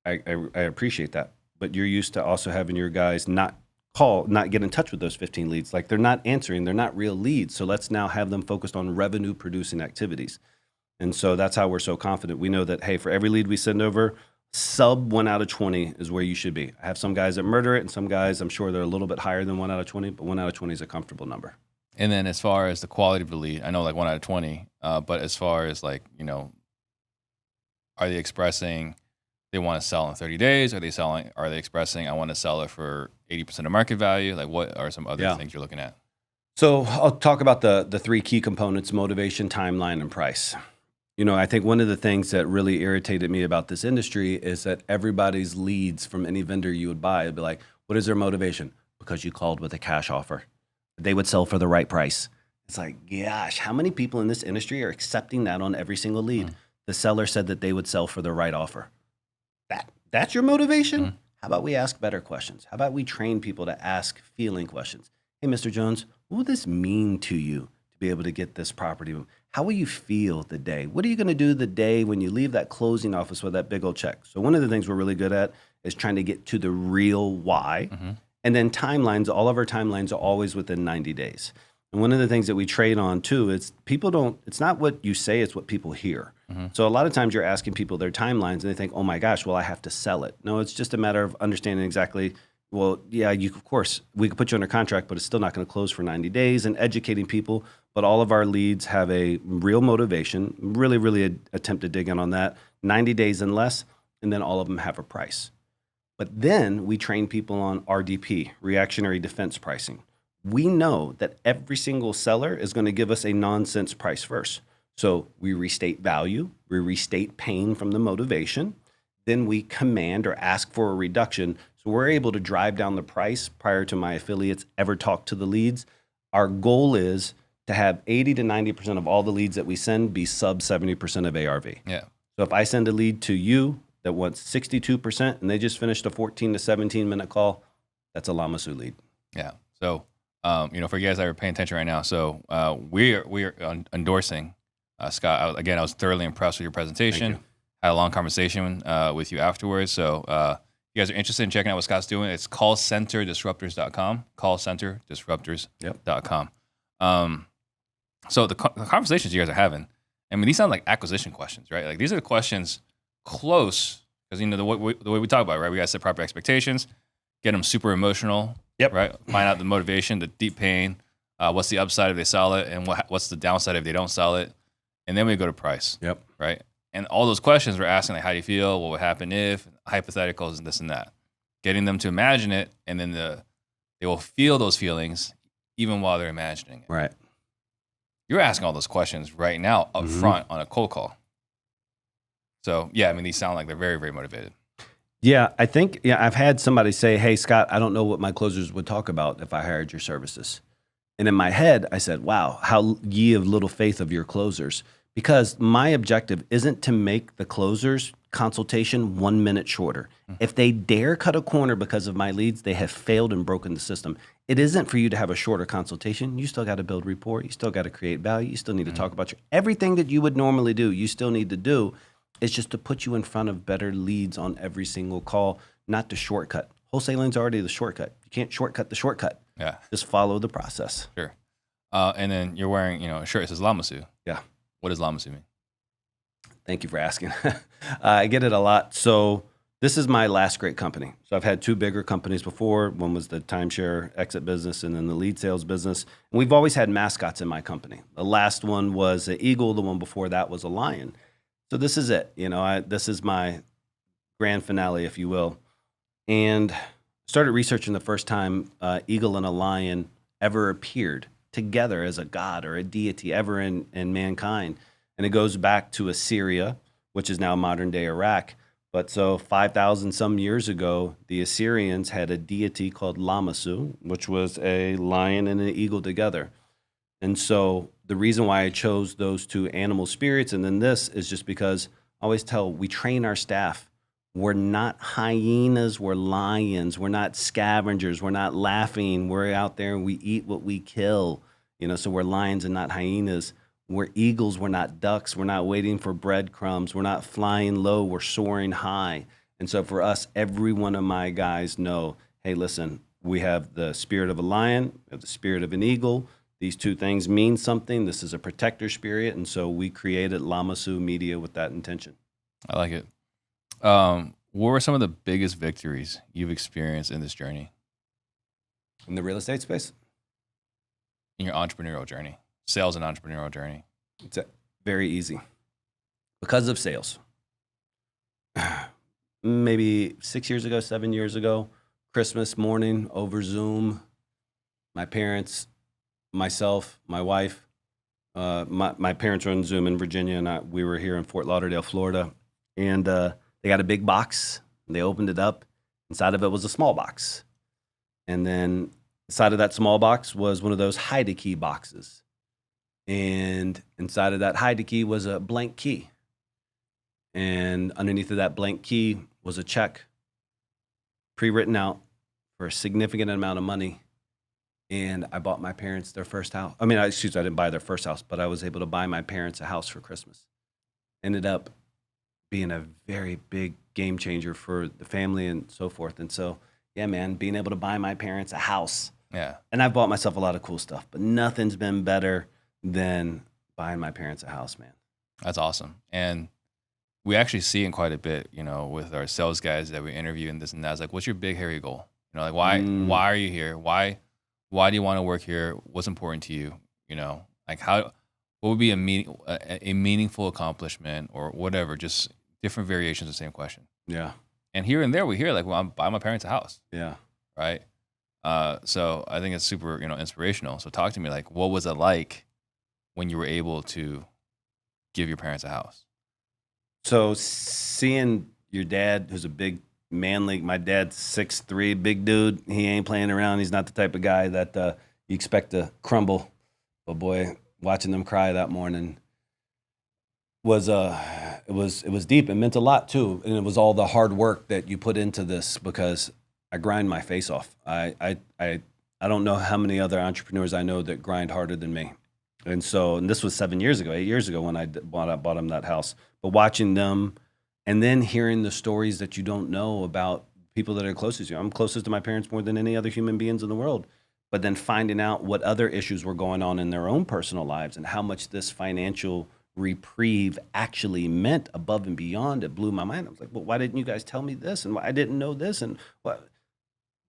I appreciate that. But you're used to also having your guys not get in touch with those 15 leads. Like, they're not answering, they're not real leads. So let's now have them focused on revenue producing activities. And so that's how we're so confident. We know that, hey, for every lead we send over, sub 1 out of 20 is where you should be. I have some guys that murder it, and some guys, I'm sure they're a little bit higher than 1 out of 20, but 1 out of 20 is a comfortable number. And then as far as the quality of the lead, I know like 1 out of 20, but as far as like, are they expressing they want to sell in 30 days? Are they expressing I want to sell it for 80% of market value? Like, what are some other things you're looking at? So I'll talk about the 3 key components: motivation, timeline, and price. I think one of the things that really irritated me about this industry is that everybody's leads from any vendor you would buy would be like, what is their motivation? Because you called with a cash offer. They would sell for the right price. It's like, gosh, how many people in this industry are accepting that on every single lead? Mm. The seller said that they would sell for the right offer. That's your motivation? Mm. How about we ask better questions? How about we train people to ask feeling questions? Hey, Mr. Jones, what would this mean to you to be able to get this property. How will you feel the day? What are you going to do the day when you leave that closing office with that big old check? So one of the things we're really good at is trying to get to the real why. And then timelines, all of our timelines are always within 90 days. And one of the things that we trade on too is it's not what you say, it's what people hear. So a lot of times you're asking people their timelines and they think, oh my gosh, well, I have to sell it. No, it's just a matter of understanding exactly, well, yeah, of course, we could put you under contract, but it's still not going to close for 90 days, and educating people. But all of our leads have a real motivation, really attempt to dig in on that, 90 days and less, and then all of them have a price. But then we train people on RDP, reactionary defense pricing. We know that every single seller is going to give us a nonsense price first. So we restate value, we restate pain from the motivation, then we command or ask for a reduction. So we're able to drive down the price prior to my affiliates ever talk to the leads. Our goal is to have 80 to 90% of all the leads that we send be sub 70% of ARV. Yeah. So if I send a lead to you that wants 62% and they just finished a 14 to 17 minute call, that's a Lamassu lead. Yeah. So, for you guys that are paying attention right now, so we are endorsing Scott. I was thoroughly impressed with your presentation. Had a long conversation with you afterwards. So you guys are interested in checking out what Scott's doing, it's callcenterdisruptors.com, callcenterdisruptors.com. So the conversations you guys are having, I mean, these sound like acquisition questions, right? Like these are the questions close, because the way we talk about it, right? We got to set proper expectations, get them super emotional, right? Find out the motivation, the deep pain, what's the upside if they sell it, and what's the downside if they don't sell it, and then we go to price, right? And all those questions we're asking, like, how do you feel? What would happen if? Hypotheticals and this and that. Getting them to imagine it, and then they will feel those feelings even while they're imagining it. Right. You're asking all those questions right now up front on a cold call. So, yeah, I mean, these sound like they're very, very motivated. Yeah, I think, I've had somebody say, hey, Scott, I don't know what my closers would talk about if I hired your services. And in my head, I said, wow, how ye of little faith of your closers. Because my objective isn't to make the closers consultation 1 minute shorter. If they dare cut a corner because of my leads, they have failed and broken the system. It isn't for you to have a shorter consultation. You still got to build rapport. You still got to create value. You still need to talk about everything that you would normally do. You still need to do. It's just to put you in front of better leads on every single call, not to shortcut. Wholesaling's already the shortcut. You can't shortcut the shortcut. Yeah. Just follow the process. Sure. And then you're wearing, a shirt that says Lamassu. Yeah. What does Lamassu mean? Thank you for asking. I get it a lot. So this is my last great company. So I've had two bigger companies before. One was the timeshare exit business and then the lead sales business. And we've always had mascots in my company. The last one was an eagle. The one before that was a lion. So this is it. This is my grand finale, if you will. And started researching the first time eagle and a lion ever appeared together as a god or a deity ever in mankind. And it goes back to Assyria, which is now modern day Iraq. But so 5,000 some years ago, the Assyrians had a deity called Lamassu, which was a lion and an eagle together. And so the reason why I chose those two animal spirits and then this is just because I always we train our staff. We're not hyenas, we're lions. We're not scavengers. We're not laughing. We're out there and we eat what we kill. So we're lions and not hyenas. We're eagles. We're not ducks. We're not waiting for breadcrumbs. We're not flying low. We're soaring high. And so for us, every one of my guys know, hey, listen, we have the spirit of a lion, we have the spirit of an eagle. These two things mean something. This is a protector spirit. And so we created Lamassu Media with that intention. I like it. What were some of the biggest victories you've experienced in this journey? In the real estate space? In your entrepreneurial journey, sales and entrepreneurial journey? It's very easy. Because of sales. Maybe 6 years ago, 7 years ago, Christmas morning over Zoom, my parents, myself, my wife, my parents were on Zoom in Virginia, and we were here in Fort Lauderdale, Florida. And they got a big box, and they opened it up. Inside of it was a small box. And then inside of that small box was one of those hide-a-key boxes. And inside of that hide-a-key was a blank key. And underneath of that blank key was a check pre-written out for a significant amount of money and I bought my parents their first house. I mean, I didn't buy their first house, but I was able to buy my parents a house for Christmas. Ended up being a very big game changer for the family and so forth. And so, yeah, man, being able to buy my parents a house. Yeah. And I've bought myself a lot of cool stuff, but nothing's been better than buying my parents a house, man. That's awesome. And we actually see it quite a bit, with our sales guys that we interview and this and that. It's like, what's your big hairy goal? Like why are you here? Why do you want to work here? What's important to you? Like what would be a meaningful accomplishment or whatever, just different variations of the same question. Yeah. And here and there we hear like, well, I'm buying my parents a house. Yeah. Right. So I think it's super, inspirational. So talk to me, like, what was it like when you were able to give your parents a house? So seeing your dad, who's a big manly, my dad's 6'3", big dude. He ain't playing around. He's not the type of guy that you expect to crumble. But boy, watching them cry that morning was it was deep and meant a lot too. And it was all the hard work that you put into this, because I grind my face off. I don't know how many other entrepreneurs I know that grind harder than me. And this was 8 years ago when I bought him that house. But watching them and then hearing the stories that you don't know about people that are closest to you. I'm closest to my parents more than any other human beings in the world. But then finding out what other issues were going on in their own personal lives and how much this financial reprieve actually meant above and beyond, it blew my mind. I was like, well, why didn't you guys tell me this? And why I didn't know this? And what?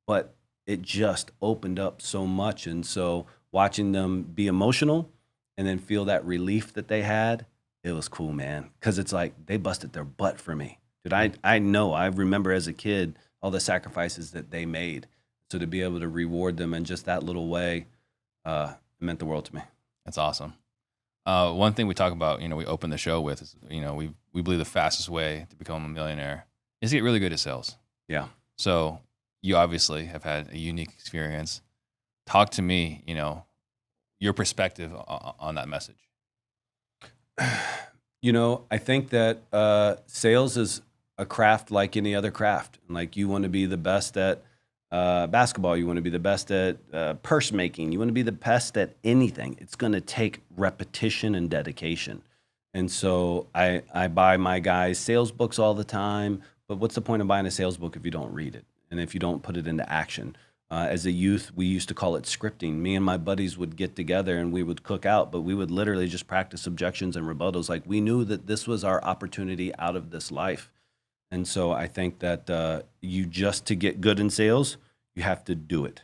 But it just opened up so much. And so watching them be emotional and then feel that relief that they had, it was cool, man. Because it's like they busted their butt for me. Dude, I remember as a kid all the sacrifices that they made. So to be able to reward them in just that little way, it meant the world to me. That's awesome. One thing we talk about, we open the show with is, we believe the fastest way to become a millionaire is to get really good at sales. Yeah. So you obviously have had a unique experience. Talk to me, your perspective on that message. I think that sales is a craft like any other craft. Like you want to be the best at basketball, you want to be the best at purse making, you want to be the best at anything. It's going to take repetition and dedication. And so I buy my guys sales books all the time, but what's the point of buying a sales book if you don't read it and if you don't put it into action? As a youth, we used to call it scripting. Me and my buddies would get together and we would cook out, but we would literally just practice objections and rebuttals. Like we knew that this was our opportunity out of this life. And so I think that to get good in sales, you have to do it.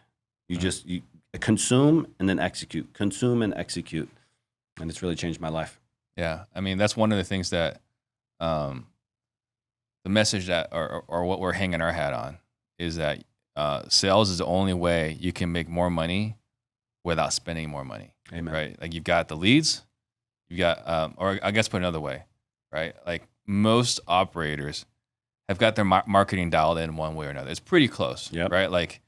You consume and then execute, consume and execute. And it's really changed my life. Yeah. I mean, that's one of the things that the message that or what we're hanging our hat on is that sales is the only way you can make more money without spending more money. Amen. Right? Like you've got the leads, you've got, or I guess put another way, right? Like most operators have got their marketing dialed in one way or another. It's pretty close, Yep. right? Like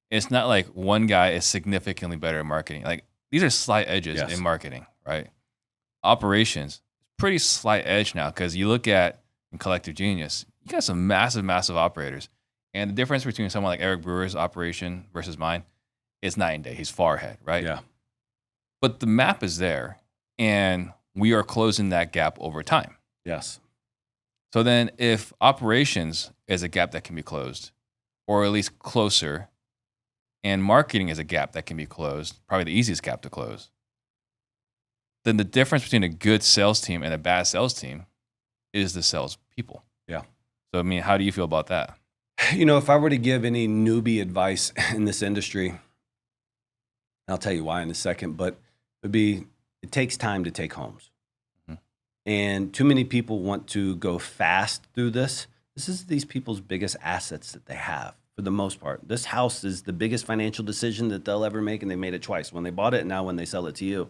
it's not like one guy is significantly better at marketing. Like these are slight edges Yes. in marketing, right? Operations, pretty slight edge now because you look at in Collective Genius, you got some massive, massive operators. And the difference between someone like Eric Brewer's operation versus mine is night and day. He's far ahead, right? Yeah. But the map is there, and we are closing that gap over time. Yes. So then if operations is a gap that can be closed, or at least closer, and marketing is a gap that can be closed, probably the easiest gap to close, then the difference between a good sales team and a bad sales team is the sales people. Yeah. So, I mean, how do you feel about that? If I were to give any newbie advice in this industry, I'll tell you why in a second, but it takes time to take homes. Mm-hmm. And too many people want to go fast through this. This is these people's biggest assets that they have for the most part. This house is the biggest financial decision that they'll ever make, and they made it twice, when they bought it and now when they sell it to you.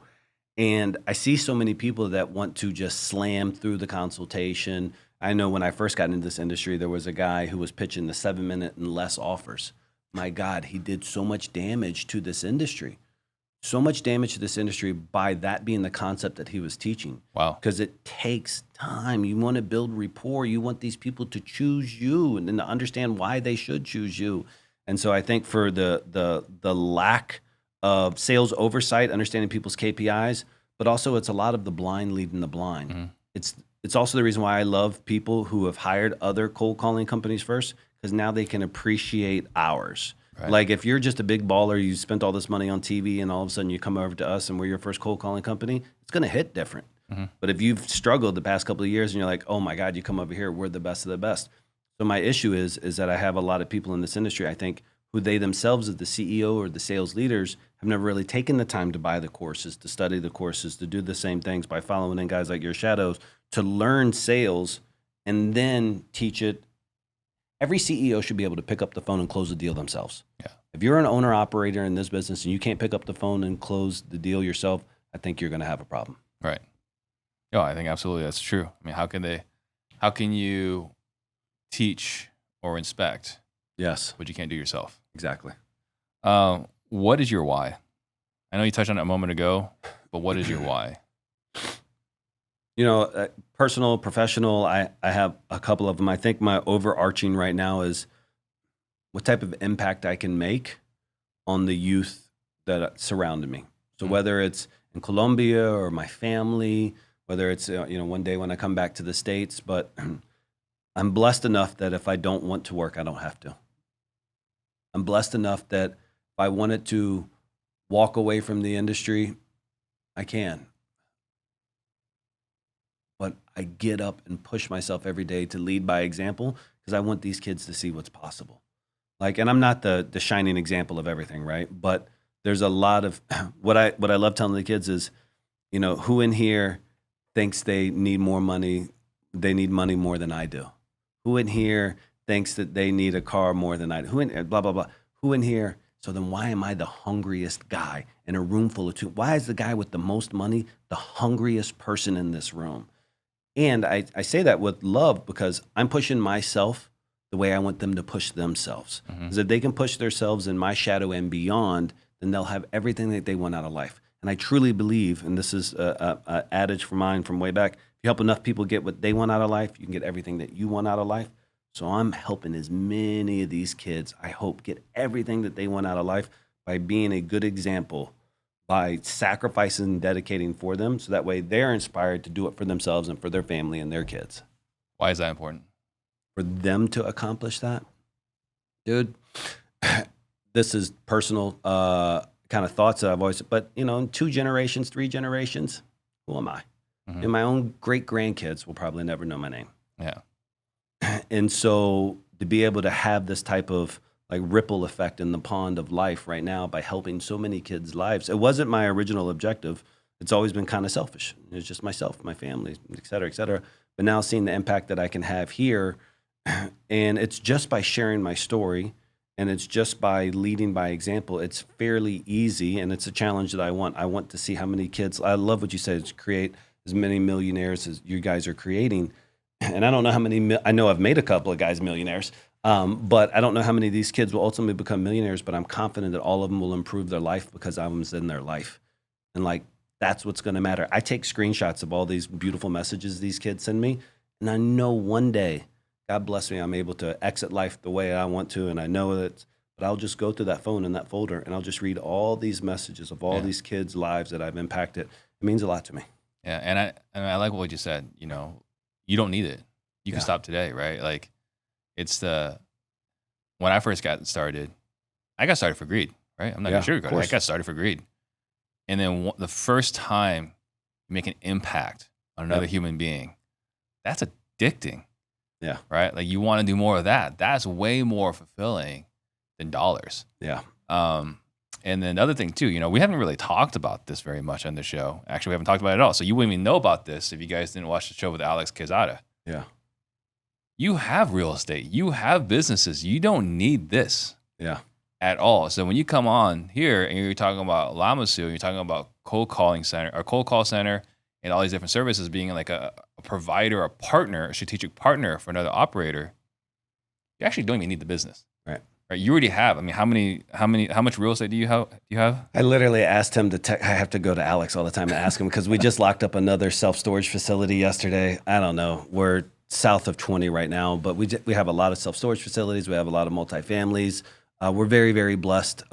And I see so many people that want to just slam through the consultation. I know when I first got into this industry, there was a guy who was pitching the 7-minute and less offers. My God, he did so much damage to this industry. So much damage to this industry by that being the concept that he was teaching. Wow. Because it takes time. You want to build rapport. You want these people to choose you and then to understand why they should choose you. And so I think for the lack of sales oversight, understanding people's KPIs, but also it's a lot of the blind leading the blind. Mm-hmm. It's also the reason why I love people who have hired other cold calling companies first, because now they can appreciate ours. Right. Like if you're just a big baller, you spent all this money on TV and all of a sudden you come over to us and we're your first cold calling company, it's going to hit different. Mm-hmm. But if you've struggled the past couple of years and you're like, oh my God, you come over here, we're the best of the best. So my issue is that I have a lot of people in this industry, I think, who they themselves as the CEO or the sales leaders have never really taken the time to buy the courses, to study the courses, to do the same things by following in guys like your shadows, to learn sales and then teach it. Every CEO should be able to pick up the phone and close the deal themselves. Yeah. If you're an owner operator in this business and you can't pick up the phone and close the deal yourself, I think you're going to have a problem. Right. No, I think absolutely that's true. I mean, how can you teach or inspect Yes, what you can't do yourself? exactly. What is your why? I know you touched on it a moment ago, but what is your why? You know, personal, professional, I have a couple of them. I think my overarching right now is what type of impact I can make on the youth that surrounded me. So whether it's in Colombia or my family, whether it's, one day when I come back to the States, but I'm blessed enough that if I don't want to work, I don't have to. I'm blessed enough that if I wanted to walk away from the industry, I can. But I get up and push myself every day to lead by example because I want these kids to see what's possible. Like, and I'm not the shining example of everything, right? But there's a lot of what I love telling the kids is, who in here thinks they need more money, they need money more than I do? Who in here thinks that they need a car more than I do? Who in blah, blah, blah. Who in here? So then why am I the hungriest guy in a room full of two? Why is the guy with the most money the hungriest person in this room? And I say that with love because I'm pushing myself the way I want them to push themselves. Because if they can push themselves in my shadow and beyond, then they'll have everything that they want out of life. And I truly believe, and this is an adage for mine from way back, if you help enough people get what they want out of life, you can get everything that you want out of life. So I'm helping as many of these kids, I hope, get everything that they want out of life by being a good example, by sacrificing and dedicating for them. So that way they're inspired to do it for themselves and for their family and their kids. Why is that important? For them to accomplish that, dude, this is personal kind of thoughts that I've always, but in 2 generations, 3 generations, who am I? And my own great grandkids will probably never know my name. Yeah. And so to be able to have this type of like ripple effect in the pond of life right now by helping so many kids' lives, it wasn't my original objective. It's always been kind of selfish. It's just myself, my family, et cetera, et cetera. But now seeing the impact that I can have here, and it's just by sharing my story, and it's just by leading by example. It's fairly easy, and it's a challenge that I want. I want to see how many kids, I love what you said, is create as many millionaires as you guys are creating. And I don't know how many, I know I've made a couple of guys millionaires, but I don't know how many of these kids will ultimately become millionaires, but I'm confident that all of them will improve their life because I was in their life. And like, that's what's going to matter. I take screenshots of all these beautiful messages these kids send me. And I know one day, God bless me, I'm able to exit life the way I want to. And I know that, but I'll just go through that phone and that folder and I'll just read all these messages of all these kids' lives that I've impacted. It means a lot to me. Yeah. And I like what you said, you don't need it. You can stop today, right? Like when I first got started, I got started for greed, right? I'm not going to sugarcoat it. I got started for greed. And then the first time you make an impact on another human being, that's addicting. Yeah. Right? Like you want to do more of that. That's way more fulfilling than dollars. Yeah. And then the other thing too, we haven't really talked about this very much on the show. Actually, we haven't talked about it at all. So you wouldn't even know about this if you guys didn't watch the show with Alex Quezada. Yeah. You have real estate. You have businesses. You don't need this. Yeah. At all. So when you come on here and you're talking about Lamassu, you're talking about cold call center and all these different services being like a provider, a partner, a strategic partner for another operator, you actually don't even need the business. Right. You already have. I mean, how much real estate do you have? I literally asked him I have to go to Alex all the time and ask him because we just locked up another self-storage facility yesterday. I don't know. We're south of 20 right now, but we have a lot of self-storage facilities. We have a lot of multifamilies. We're very, very blessed.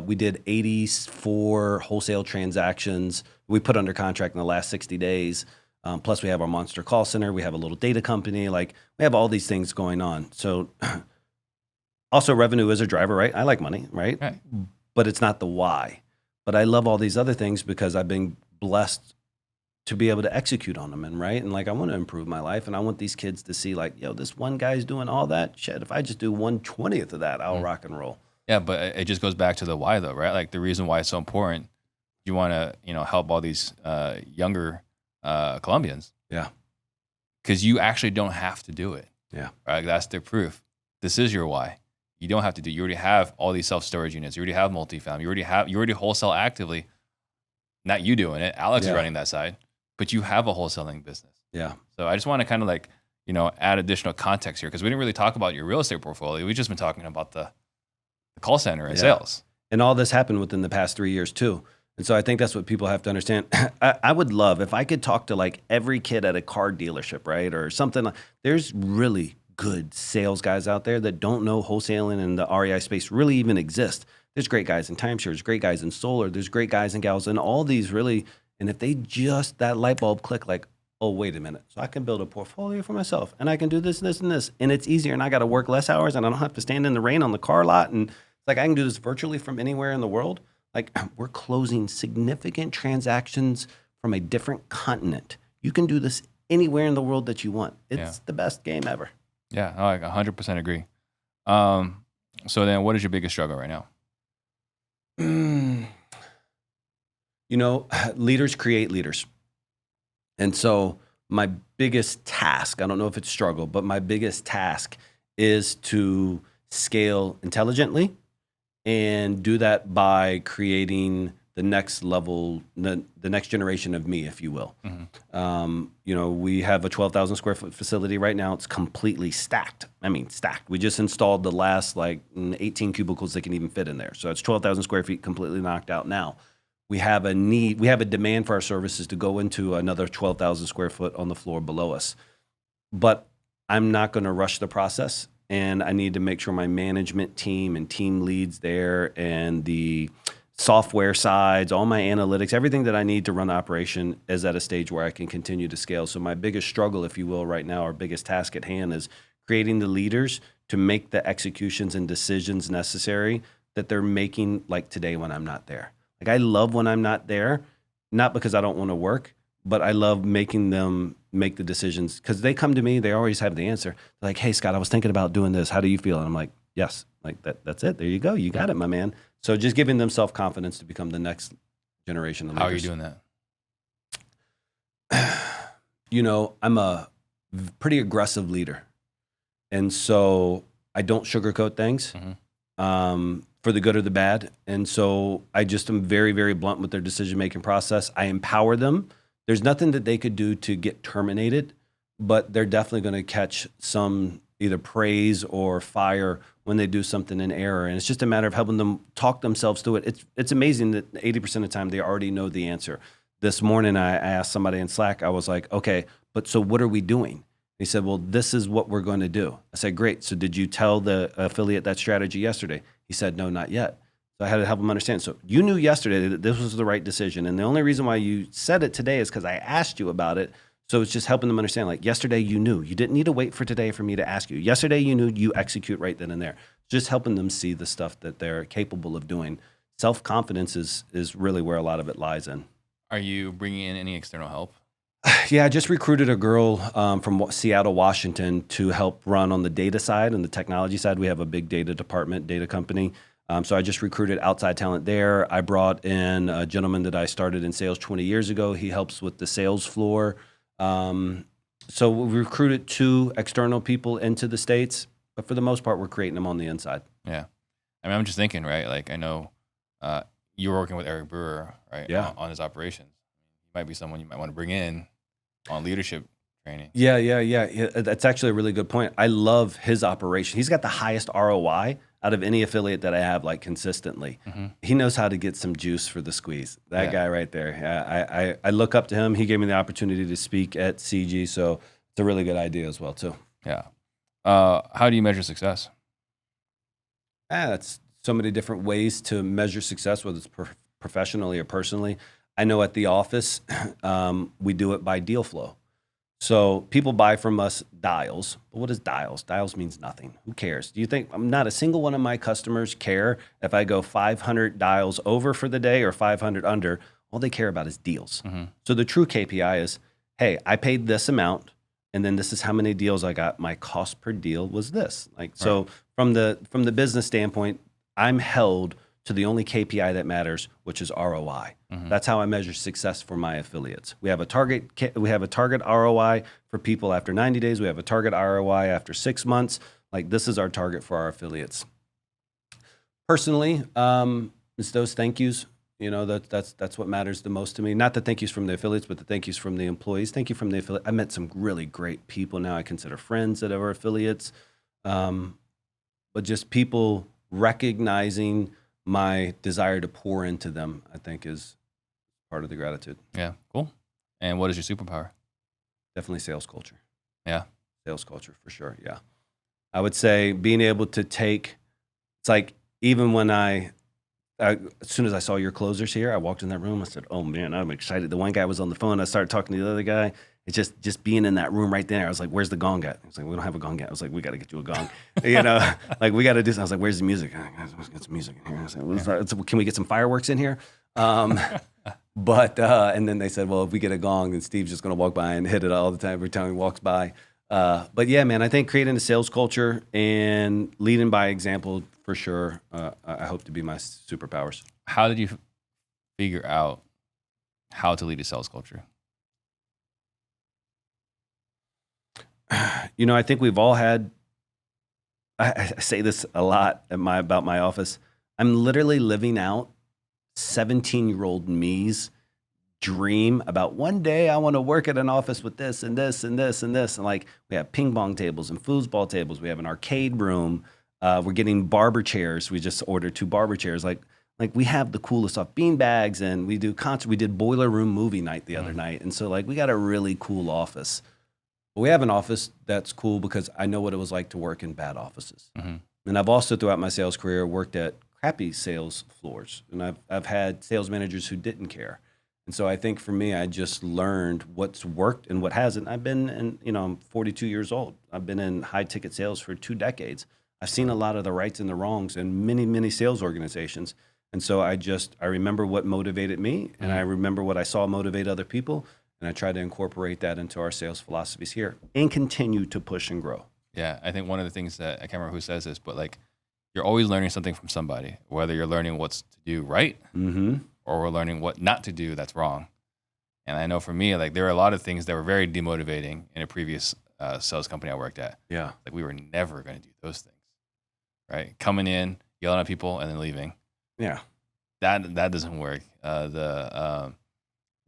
We did 84 wholesale transactions. We put under contract in the last 60 days. Plus, we have our monster call center. We have a little data company. Like, we have all these things going on. So, also, revenue is a driver, right? I like money, right? Right. But it's not the why. But I love all these other things because I've been blessed to be able to execute on them. And right. And like, I want to improve my life. And I want these kids to see, like, yo, this one guy's doing all that shit. If I just do 1/20th of that, I'll rock and roll. Yeah, but it just goes back to the why, though, right? Like the reason why it's so important. You want to, help all these younger Colombians. Yeah. Because you actually don't have to do it. Yeah. Right. That's the proof. This is your why. You don't have to do. You already have all these self-storage units. You already have multifamily. You already wholesale actively. Not you doing it. Alex is running that side, but you have a wholesaling business. Yeah. So I just want to kind of like, add additional context here because we didn't really talk about your real estate portfolio. We've just been talking about the call center and sales. And all this happened within the past 3 years too. And so I think that's what people have to understand. I would love if I could talk to like every kid at a car dealership, right? Or something. There's really good sales guys out there that don't know wholesaling and the REI space really even exist. There's great guys in timeshare, there's great guys in solar, there's great guys and gals in all these really. And if they just, that light bulb click like, oh, wait a minute. So I can build a portfolio for myself and I can do this, and this, and this. And it's easier and I got to work less hours and I don't have to stand in the rain on the car lot. And it's like, I can do this virtually from anywhere in the world. Like, we're closing significant transactions from a different continent. You can do this anywhere in the world that you want. It's the best game ever. Yeah, I 100% agree. So then what is your biggest struggle right now? Leaders create leaders. And so my biggest task, I don't know if it's struggle, but my biggest task is to scale intelligently and do that by creating the next level, the next generation of me, if you will. Mm-hmm. We have a 12,000 square foot facility right now. It's completely stacked. I mean, stacked. We just installed the last 18 cubicles that can even fit in there. So it's 12,000 square feet completely knocked out now. We have a demand for our services to go into another 12,000 square foot on the floor below us. But I'm not going to rush the process. And I need to make sure my management team and team leads there and the software sides, all my analytics, everything that I need to run the operation is at a stage where I can continue to scale. So my biggest struggle, if you will, right now, our biggest task at hand is creating the leaders to make the executions and decisions necessary that they're making like today when I'm not there. Like, I love when I'm not there, not because I don't want to work, but I love making them make the decisions because they come to me, they always have the answer. They're like, hey, Scott, I was thinking about doing this. How do you feel? And I'm like, yes, like that's it. There you go. You got it, my man. So just giving them self-confidence to become the next generation of leaders. How are you doing that? I'm a pretty aggressive leader. And so I don't sugarcoat things for the good or the bad. And so I just am very, very blunt with their decision-making process. I empower them. There's nothing that they could do to get terminated, but they're definitely going to catch some either praise or fire when they do something in error. And it's just a matter of helping them talk themselves through it. It's amazing that 80% of the time they already know the answer. This morning I asked somebody in Slack, I was like, okay, but so what are we doing? He said, well, this is what we're going to do. I said, great. So did you tell the affiliate that strategy yesterday? He said, no, not yet. So I had to help him understand. So you knew yesterday that this was the right decision. And the only reason why you said it today is because I asked you about it. So it's just helping them understand, like, yesterday you knew. You didn't need to wait for today for me to ask you. Yesterday you knew, you execute right then and there. Just helping them see the stuff that they're capable of doing. Self-confidence is really where a lot of it lies in. Are you bringing in any external help? Yeah, I just recruited a girl from Seattle, Washington to help run on the data side and the technology side. We have a big data department, data company. So I just recruited outside talent there. I brought in a gentleman that I started in sales 20 years ago. He helps with the sales floor. So we recruited 2 external people into the States, but for the most part, we're creating them on the inside. Yeah. I mean, I'm just thinking, right? Like, I know you're working with Eric Brewer, right? Yeah. On his operations. He might be someone you might want to bring in on leadership training. Yeah. That's actually a really good point. I love his operation. He's got the highest ROI out of any affiliate that I have, like, consistently. Mm-hmm. He knows how to get some juice for the squeeze. That guy right there. I look up to him. He gave me the opportunity to speak at CG, so it's a really good idea as well, too. Yeah. How do you measure success? That's so many different ways to measure success, whether it's professionally or personally. I know at the office, we do it by deal flow. So people buy from us dials. But what is dials? Dials means nothing. Who cares? Do you think not a single one of my customers care if I go 500 dials over for the day or 500 under? All they care about is deals. So the true KPI is, hey, I paid this amount, and then this is how many deals I got. My cost per deal was this. So from the business standpoint, I'm held to the only KPI that matters, which is ROI. That's how I measure success for my affiliates. We have a target ROI for people after 90 days. We have a target ROI after 6 months. Like, this is our target for our affiliates. Personally, it's those thank yous. You know, that's what matters the most to me. Not the thank yous from the affiliates, but the thank yous from the employees. Thank you from the affiliate. I met some really great people now I consider friends that are affiliates. But just people recognizing my desire to pour into them, I think, is part of the gratitude. Yeah, cool. And what is your superpower? Definitely sales culture. Yeah. Sales culture for sure. Yeah. I would say being able to take, it's like, even when as soon as I saw your closers here, I walked in that room. I said, oh man, I'm excited. The one guy was on the phone. I started talking to the other guy. It's just being in that room right there. I was like, where's the gong at? I was like, we don't have a gong yet. I was like, we got to get you a gong. You know, like, we got to do something. I was like, where's the music? Let's get some music in here. I was like, can we get some fireworks in here? But and then they said, well, if we get a gong, then Steve's just going to walk by and hit it all the time every time he walks by. But yeah, man, I think creating a sales culture and leading by example for sure, I hope to be my superpowers. How did you figure out how to lead a sales culture? You know, I think we've all had, I say this a lot about my office. I'm literally living out 17-year-old me's dream about one day I want to work at an office with this and this and this and this. And like, we have ping pong tables and foosball tables. We have an arcade room. We're getting barber chairs. We just ordered 2 barber chairs. Like we have the coolest stuff, bean bags, and we do concert. We did Boiler Room movie night the other night. And so like, we got a really cool office. But we have an office that's cool because I know what it was like to work in bad offices. And I've also, throughout my sales career, worked at crappy sales floors. And I've had sales managers who didn't care. And so I think for me, I just learned what's worked and what hasn't. I've been in, you know, I'm 42 years old. I've been in high ticket sales for 2 decades. I've seen a lot of the rights and the wrongs in many, many sales organizations. And so I remember what motivated me, and I remember what I saw motivate other people. And I try to incorporate that into our sales philosophies here and continue to push and grow. Yeah, I think one of the things that, I can't remember who says this, but like, you're always learning something from somebody, whether you're learning what's to do right or we're learning what not to do that's wrong. And I know for me, like, there are a lot of things that were very demotivating in a previous sales company I worked at. Yeah. Like, we were never going to do those things, right? Coming in, yelling at people, and then leaving. Yeah. That doesn't work. The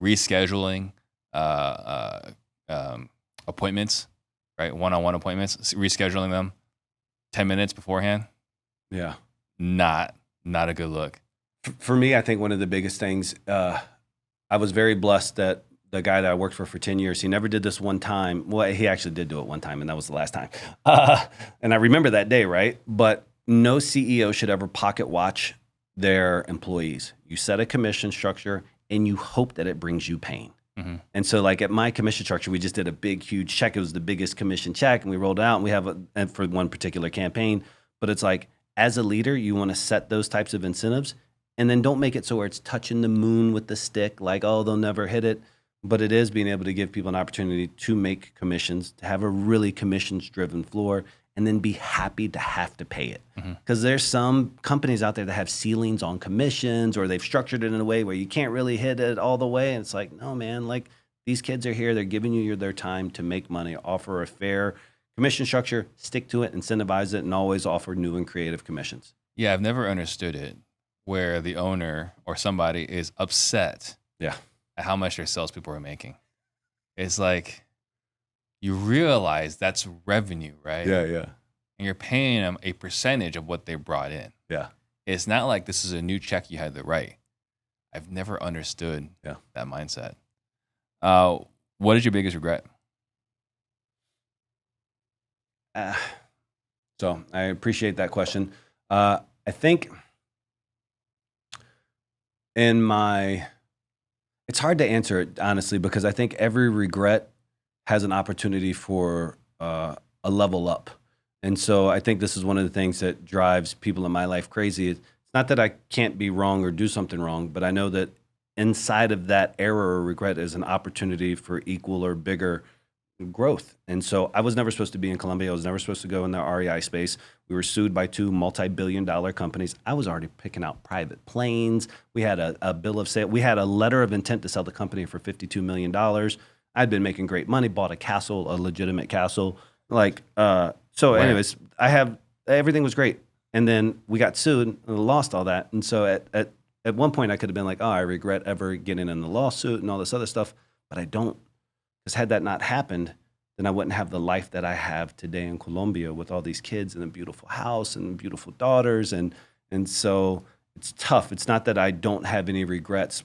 rescheduling appointments, right? One-on-one appointments, rescheduling them 10 minutes beforehand. Yeah. Not a good look. For me, I think one of the biggest things, I was very blessed that the guy that I worked for 10 years, he never did this one time. Well, he actually did do it one time, and that was the last time. And I remember that day, right? But no CEO should ever pocket watch their employees. You set a commission structure, and you hope that it brings you pain. And so, like, at my commission structure, we just did a big, huge check. It was the biggest commission check, and we rolled out, and we have for one particular campaign. But it's like, as a leader, you want to set those types of incentives, and then don't make it so where it's touching the moon with the stick, like, oh, they'll never hit it. But it is being able to give people an opportunity to make commissions, to have a really commissions-driven floor, and then be happy to have to pay it. Because there's some companies out there that have ceilings on commissions, or they've structured it in a way where you can't really hit it all the way. And it's like, no, man, like, these kids are here. They're giving you their time to make money, offer a fair commission structure, stick to it, incentivize it, and always offer new and creative commissions. Yeah, I've never understood it, where the owner or somebody is upset at how much their salespeople are making. It's like, you realize that's revenue, right? Yeah. And you're paying them a percentage of what they brought in. Yeah. It's not like this is a new check you had to write. I've never understood that mindset. What is your biggest regret? So I appreciate that question. I think in my, it's hard to answer it honestly, because I think every regret has an opportunity for a level up. And so I think this is one of the things that drives people in my life crazy. It's not that I can't be wrong or do something wrong, but I know that inside of that error or regret is an opportunity for equal or bigger growth. And so I was never supposed to be in Colombia. I was never supposed to go in the REI space. We were sued by 2 multi-billion-dollar companies. I was already picking out private planes. We had a bill of sale. We had a letter of intent to sell the company for $52 million. I'd been making great money, bought a castle, a legitimate castle. Anyways, everything was great. And then we got sued and lost all that. And so at one point I could have been like, oh, I regret ever getting in the lawsuit and all this other stuff, but I don't. Because had that not happened, then I wouldn't have the life that I have today in Colombia with all these kids and a beautiful house and beautiful daughters. And so it's tough. It's not that I don't have any regrets,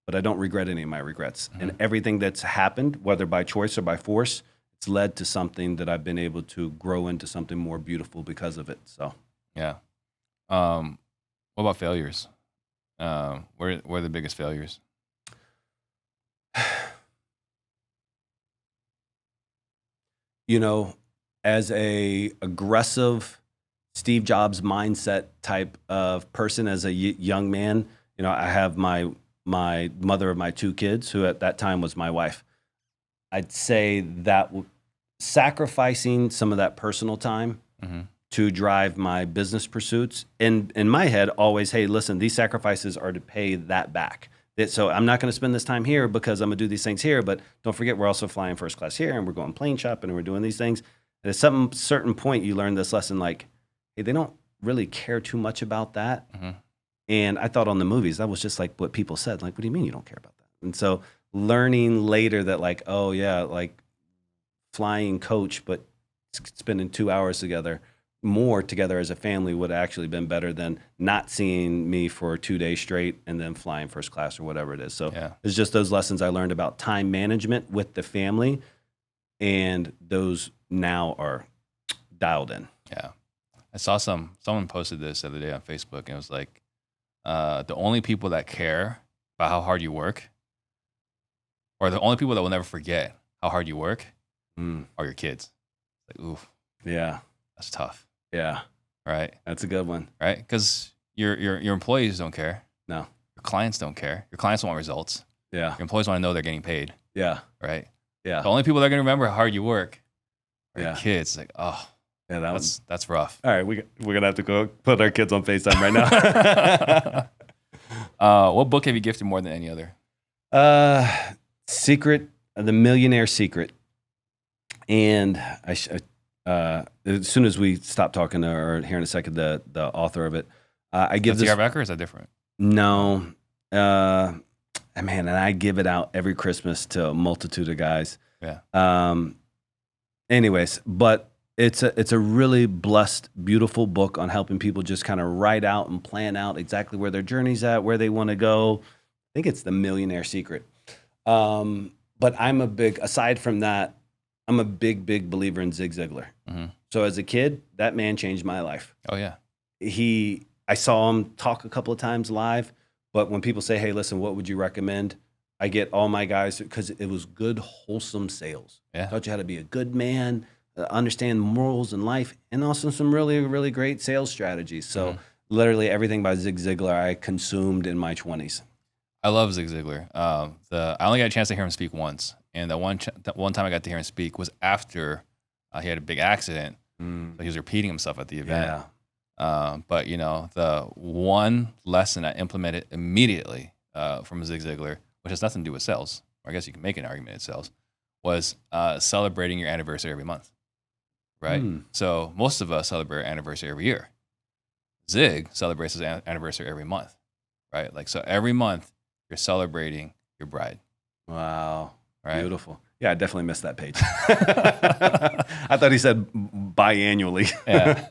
but I don't regret any of my regrets. Mm-hmm. And everything that's happened, whether by choice or by force, it's led to something that I've been able to grow into something more beautiful because of it. So, yeah. What about failures? Where are the biggest failures? You know, as a aggressive Steve Jobs mindset type of person, as a young man, I have my mother of my 2 kids, who at that time was my wife. I'd say that sacrificing some of that personal time mm-hmm. to drive my business pursuits, in my head, always, hey, listen, these sacrifices are to pay that back. So I'm not going to spend this time here because I'm going to do these things here, but don't forget we're also flying first class here, and we're going plane shopping, and we're doing these things. And at some certain point, you learn this lesson, like, hey, they don't really care too much about that. Mm-hmm. And I thought on the movies, that was just like what people said. Like, what do you mean you don't care about that? And so learning later that, like, oh yeah, like flying coach, but spending 2 hours more together as a family would have actually been better than not seeing me for 2 days straight and then flying first class or whatever it is. So It's just those lessons I learned about time management with the family, and those now are dialed in. Yeah. I saw someone posted this the other day on Facebook, and it was like, the only people that care about how hard you work, or the only people that will never forget how hard you work, are your kids. Like, oof. Yeah. That's tough. Yeah. Right. That's a good one. Right. Because your employees don't care. No. Your clients don't care. Your clients want results. Yeah. Your employees want to know they're getting paid. Yeah. Right. Yeah. The only people that are going to remember how hard you work are your kids. Like, oh, yeah, that's rough. All right. We're going to have to go put our kids on FaceTime right now. What book have you gifted more than any other? The Millionaire Secret. And as soon as we stop talking, or here in a second, the author of it, I give this. T.R. Becker, or is that different? No, man, and I give it out every Christmas to a multitude of guys. Yeah. Anyways, but it's a really blessed, beautiful book on helping people just kind of write out and plan out exactly where their journey's at, where they want to go. I think it's the Millionaire Secret. But aside from that, I'm a big, big believer in Zig Ziglar. Mm-hmm. So as a kid, that man changed my life. Oh yeah. I saw him talk a couple of times live, but when people say, hey, listen, what would you recommend? I get all my guys, because it was good, wholesome sales. Yeah. Taught you how to be a good man, understand morals in life, and also some really, really great sales strategies. So literally everything by Zig Ziglar I consumed in my 20s. I love Zig Ziglar. I only got a chance to hear him speak once. And that one time I got to hear him speak was after he had a big accident. So he was repeating himself at the event. Yeah. But the one lesson I implemented immediately from Zig Ziglar, which has nothing to do with sales, or I guess you can make an argument at sales, was celebrating your anniversary every month. Right? So most of us celebrate our anniversary every year. Zig celebrates his anniversary every month. Right? Like, so every month you're celebrating your bride. Wow. Right. Beautiful. Yeah, I definitely missed that page. I thought he said biannually. Yeah.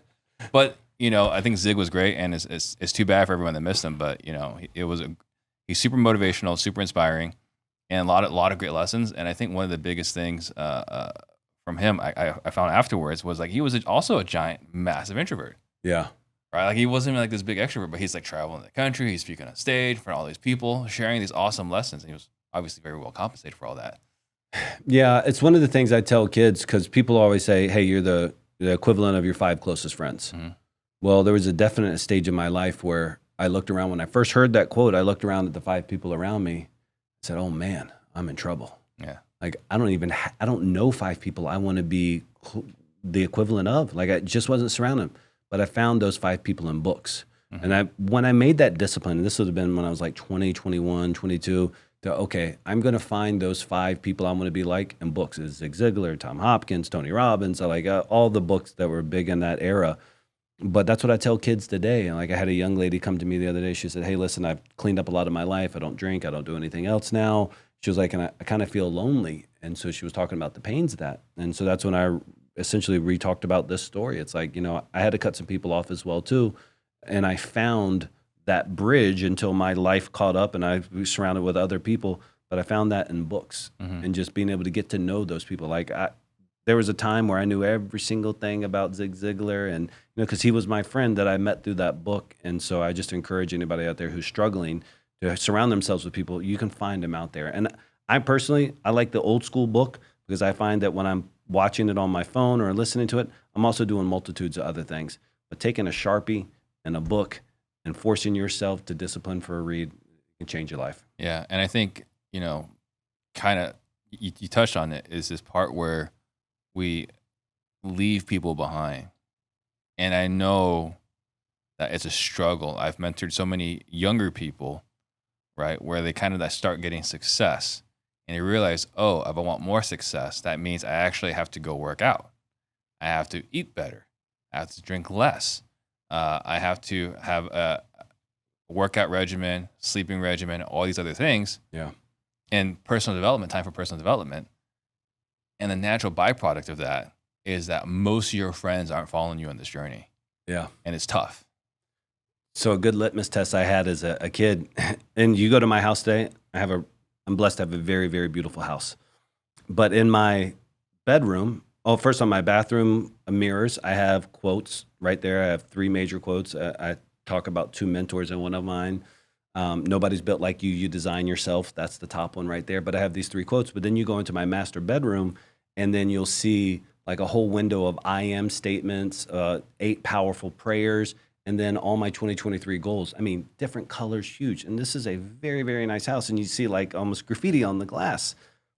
But, I think Zig was great, and it's too bad for everyone that missed him. But, he's super motivational, super inspiring, and a lot of great lessons. And I think one of the biggest things from him I found afterwards was, like, he was also a giant, massive introvert. Yeah. right? Like he wasn't like this big extrovert, but he's like traveling the country. He's speaking on stage for all these people, sharing these awesome lessons. And he was obviously very well compensated for all that. Yeah, it's one of the things I tell kids because people always say, hey, you're the equivalent of your 5 closest friends. Mm-hmm. Well, there was a definite stage in my life where I looked around. When I first heard that quote, I looked around at the 5 people around me and said, oh man, I'm in trouble. Yeah. Like, I don't know 5 people I want to be the equivalent of. Like, I just wasn't surrounded. But I found those 5 people in books. Mm-hmm. And when I made that discipline, and this would have been when I was like 20, 21, 22, okay, I'm going to find those 5 people I want to be like in books. It's Zig Ziglar, Tom Hopkins, Tony Robbins, all the books that were big in that era. But that's what I tell kids today. And like, I had a young lady come to me the other day. She said, hey, listen, I've cleaned up a lot of my life. I don't drink. I don't do anything else now. She was like, and I kind of feel lonely. And so she was talking about the pains of that. And so that's when I essentially re-talked about this story. It's like, I had to cut some people off as well too. And I found that bridge until my life caught up and I was surrounded with other people. But I found that in books and just being able to get to know those people. Like there was a time where I knew every single thing about Zig Ziglar and, because he was my friend that I met through that book. And so I just encourage anybody out there who's struggling to surround themselves with people. You can find them out there. And I personally like the old school book because I find that when I'm watching it on my phone or listening to it, I'm also doing multitudes of other things. But taking a Sharpie and a book and forcing yourself to discipline for a read can change your life. Yeah. And I think, kind of, you touched on it, is this part where we leave people behind. And I know that it's a struggle. I've mentored so many younger people, right, where they kind of start getting success and they realize, oh, if I want more success, that means I actually have to go work out. I have to eat better. I have to drink less. I have to have a workout regimen, sleeping regimen, all these other things. Yeah. And personal development, time for personal development. And the natural byproduct of that is that most of your friends aren't following you on this journey. Yeah. And it's tough. So a good litmus test I had as a kid, and you go to my house today, I'm blessed to have a very, very beautiful house. But in my bedroom, first on my bathroom mirrors, I have quotes right there. I have 3 major quotes. I talk about 2 mentors in one of mine. Nobody's built like you. You design yourself. That's the top one right there. But I have these 3 quotes. But then you go into my master bedroom, and then you'll see like a whole window of I am statements, 8 powerful prayers, and then all my 2023 goals. I mean, different colors, huge. And this is a very, very nice house. And you see like almost graffiti on the glass.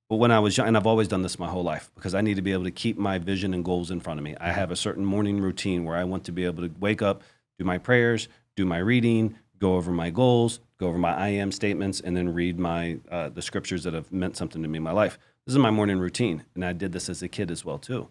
But when I was young, and I've always done this my whole life because I need to be able to keep my vision and goals in front of me. I have a certain morning routine where I want to be able to wake up, do my prayers, do my reading, go over my goals, go over my I am statements, and then read my the scriptures that have meant something to me in my life. This is my morning routine, and I did this as a kid as well too.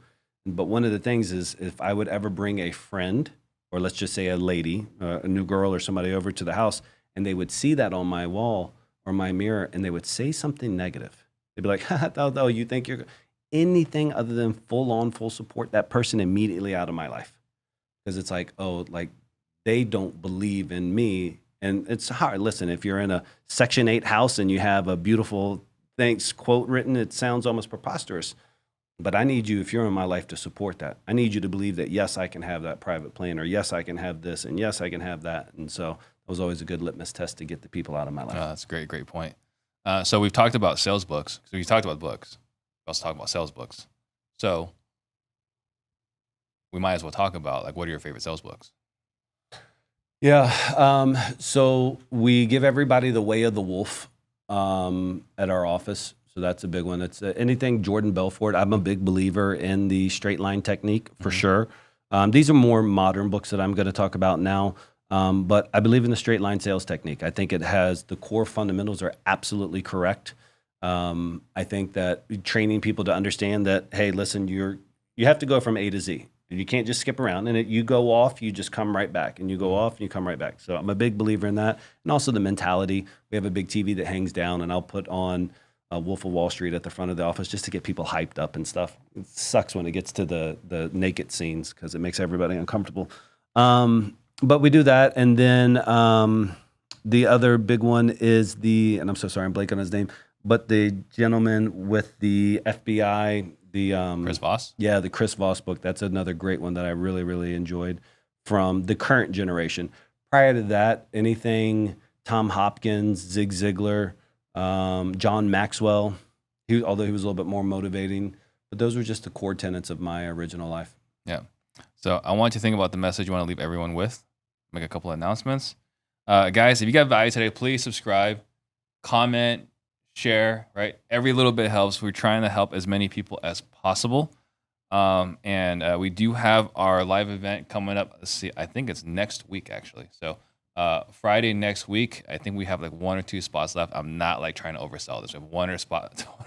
But one of the things is if I would ever bring a friend, or let's just say a lady, a new girl or somebody over to the house, and they would see that on my wall or my mirror, and they would say something negative. They'd be like, oh, you think you're anything other than full support, that person immediately out of my life. Because it's like, oh, like they don't believe in me. And it's hard. Listen, if you're in a Section 8 house and you have a beautiful thanks quote written, it sounds almost preposterous. But I need you, if you're in my life, to support that. I need you to believe that, yes, I can have that private plane, or yes, I can have this, and yes, I can have that. And so it was always a good litmus test to get the people out of my life. That's a great point. So we've talked about sales books. So we've talked about books. We also talked about sales books. So we might as well talk about, like, what are your favorite sales books? Yeah. So we give everybody The Way of the Wolf at our office. So that's a big one. It's anything Jordan Belfort. I'm a big believer in the straight line technique for sure. These are more modern books that I'm going to talk about now. But I believe in the straight line sales technique. I think it has the core fundamentals are absolutely correct. I think that training people to understand that, hey, listen, you have to go from A to Z. You can't just skip around, and you go off, you just come right back, and you go off, and you come right back. So I'm a big believer in that, and also the mentality. We have a big TV that hangs down, and I'll put on Wolf of Wall Street at the front of the office just to get people hyped up and stuff. It sucks when it gets to the naked scenes because it makes everybody uncomfortable. But we do that, and then the other big one is and I'm so sorry, I'm blanking on his name, but the gentleman with the FBI, Chris Voss? Yeah, the Chris Voss book. That's another great one that I really, really enjoyed from the current generation. Prior to that, anything Tom Hopkins, Zig Ziglar, John Maxwell, although he was a little bit more motivating, but those were just the core tenets of my original life. Yeah. So I want you to think about the message you want to leave everyone with. Make a couple of announcements. Guys, if you got value today, please subscribe, comment, share, right? Every little bit helps. We're trying to help as many people as possible. And we do have our live event coming up. Let's see, I think it's next week, actually. So Friday next week, I think we have like 1 or 2 spots left. I'm not like trying to oversell this. We have 1 or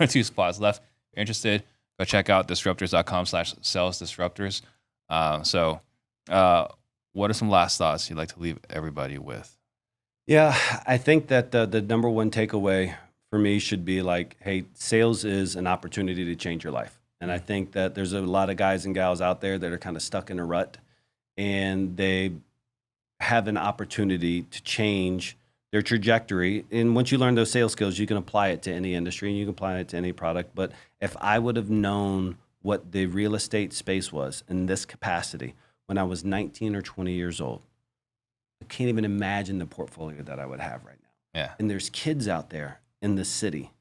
2 spots left. If you're interested, go check out disruptors.com/salesdisruptors. What are some last thoughts you'd like to leave everybody with? Yeah, I think that the number one takeaway for me should be like, hey, sales is an opportunity to change your life. And I think that there's a lot of guys and gals out there that are kind of stuck in a rut, and they have an opportunity to change their trajectory. And once you learn those sales skills, you can apply it to any industry and you can apply it to any product. But if I would have known what the real estate space was in this capacity when I was 19 or 20 years old, I can't even imagine the portfolio that I would have right now. Yeah. And there's kids out there in the city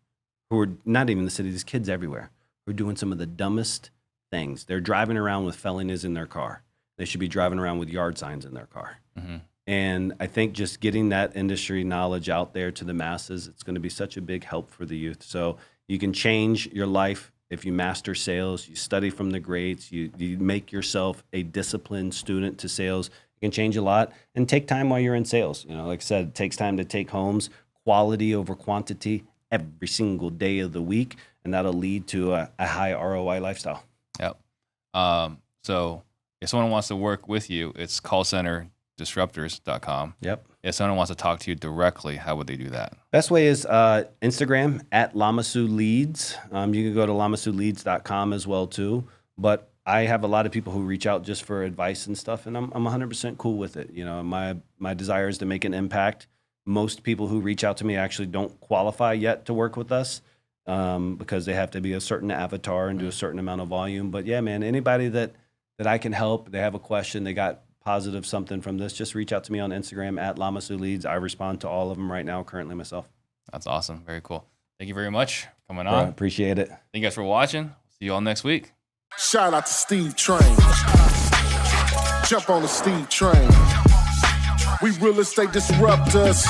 who are not even the city, there's kids everywhere who are doing some of the dumbest things. They're driving around with felonies in their car. They should be driving around with yard signs in their car. Mm-hmm. And I think just getting that industry knowledge out there to the masses, it's going to be such a big help for the youth. So you can change your life if you master sales, you study from the greats, you make yourself a disciplined student to sales. You can change a lot, and take time while you're in sales. Like I said, it takes time to take homes, quality over quantity every single day of the week, and that'll lead to a high ROI lifestyle. Yep. So if someone wants to work with you, it's callcenterdisruptors.com. Yep. If someone wants to talk to you directly, how would they do that? Best way is Instagram at Lamassu Leads. You can go to lamassuleads.com as well too. But I have a lot of people who reach out just for advice and stuff, and I'm 100% cool with it. My desire is to make an impact. Most people who reach out to me actually don't qualify yet to work with us because they have to be a certain avatar and do a certain amount of volume. But yeah, man, anybody that I can help, they have a question, they got positive something from this, just reach out to me on Instagram at Lamassu Leads. I respond to all of them right now currently myself. That's awesome. Very cool. Thank you very much for coming on. Appreciate it. Thank you guys for watching. See you all next week. Shout out to Steve Trang. Jump on the Steve Trang. We real estate disruptors.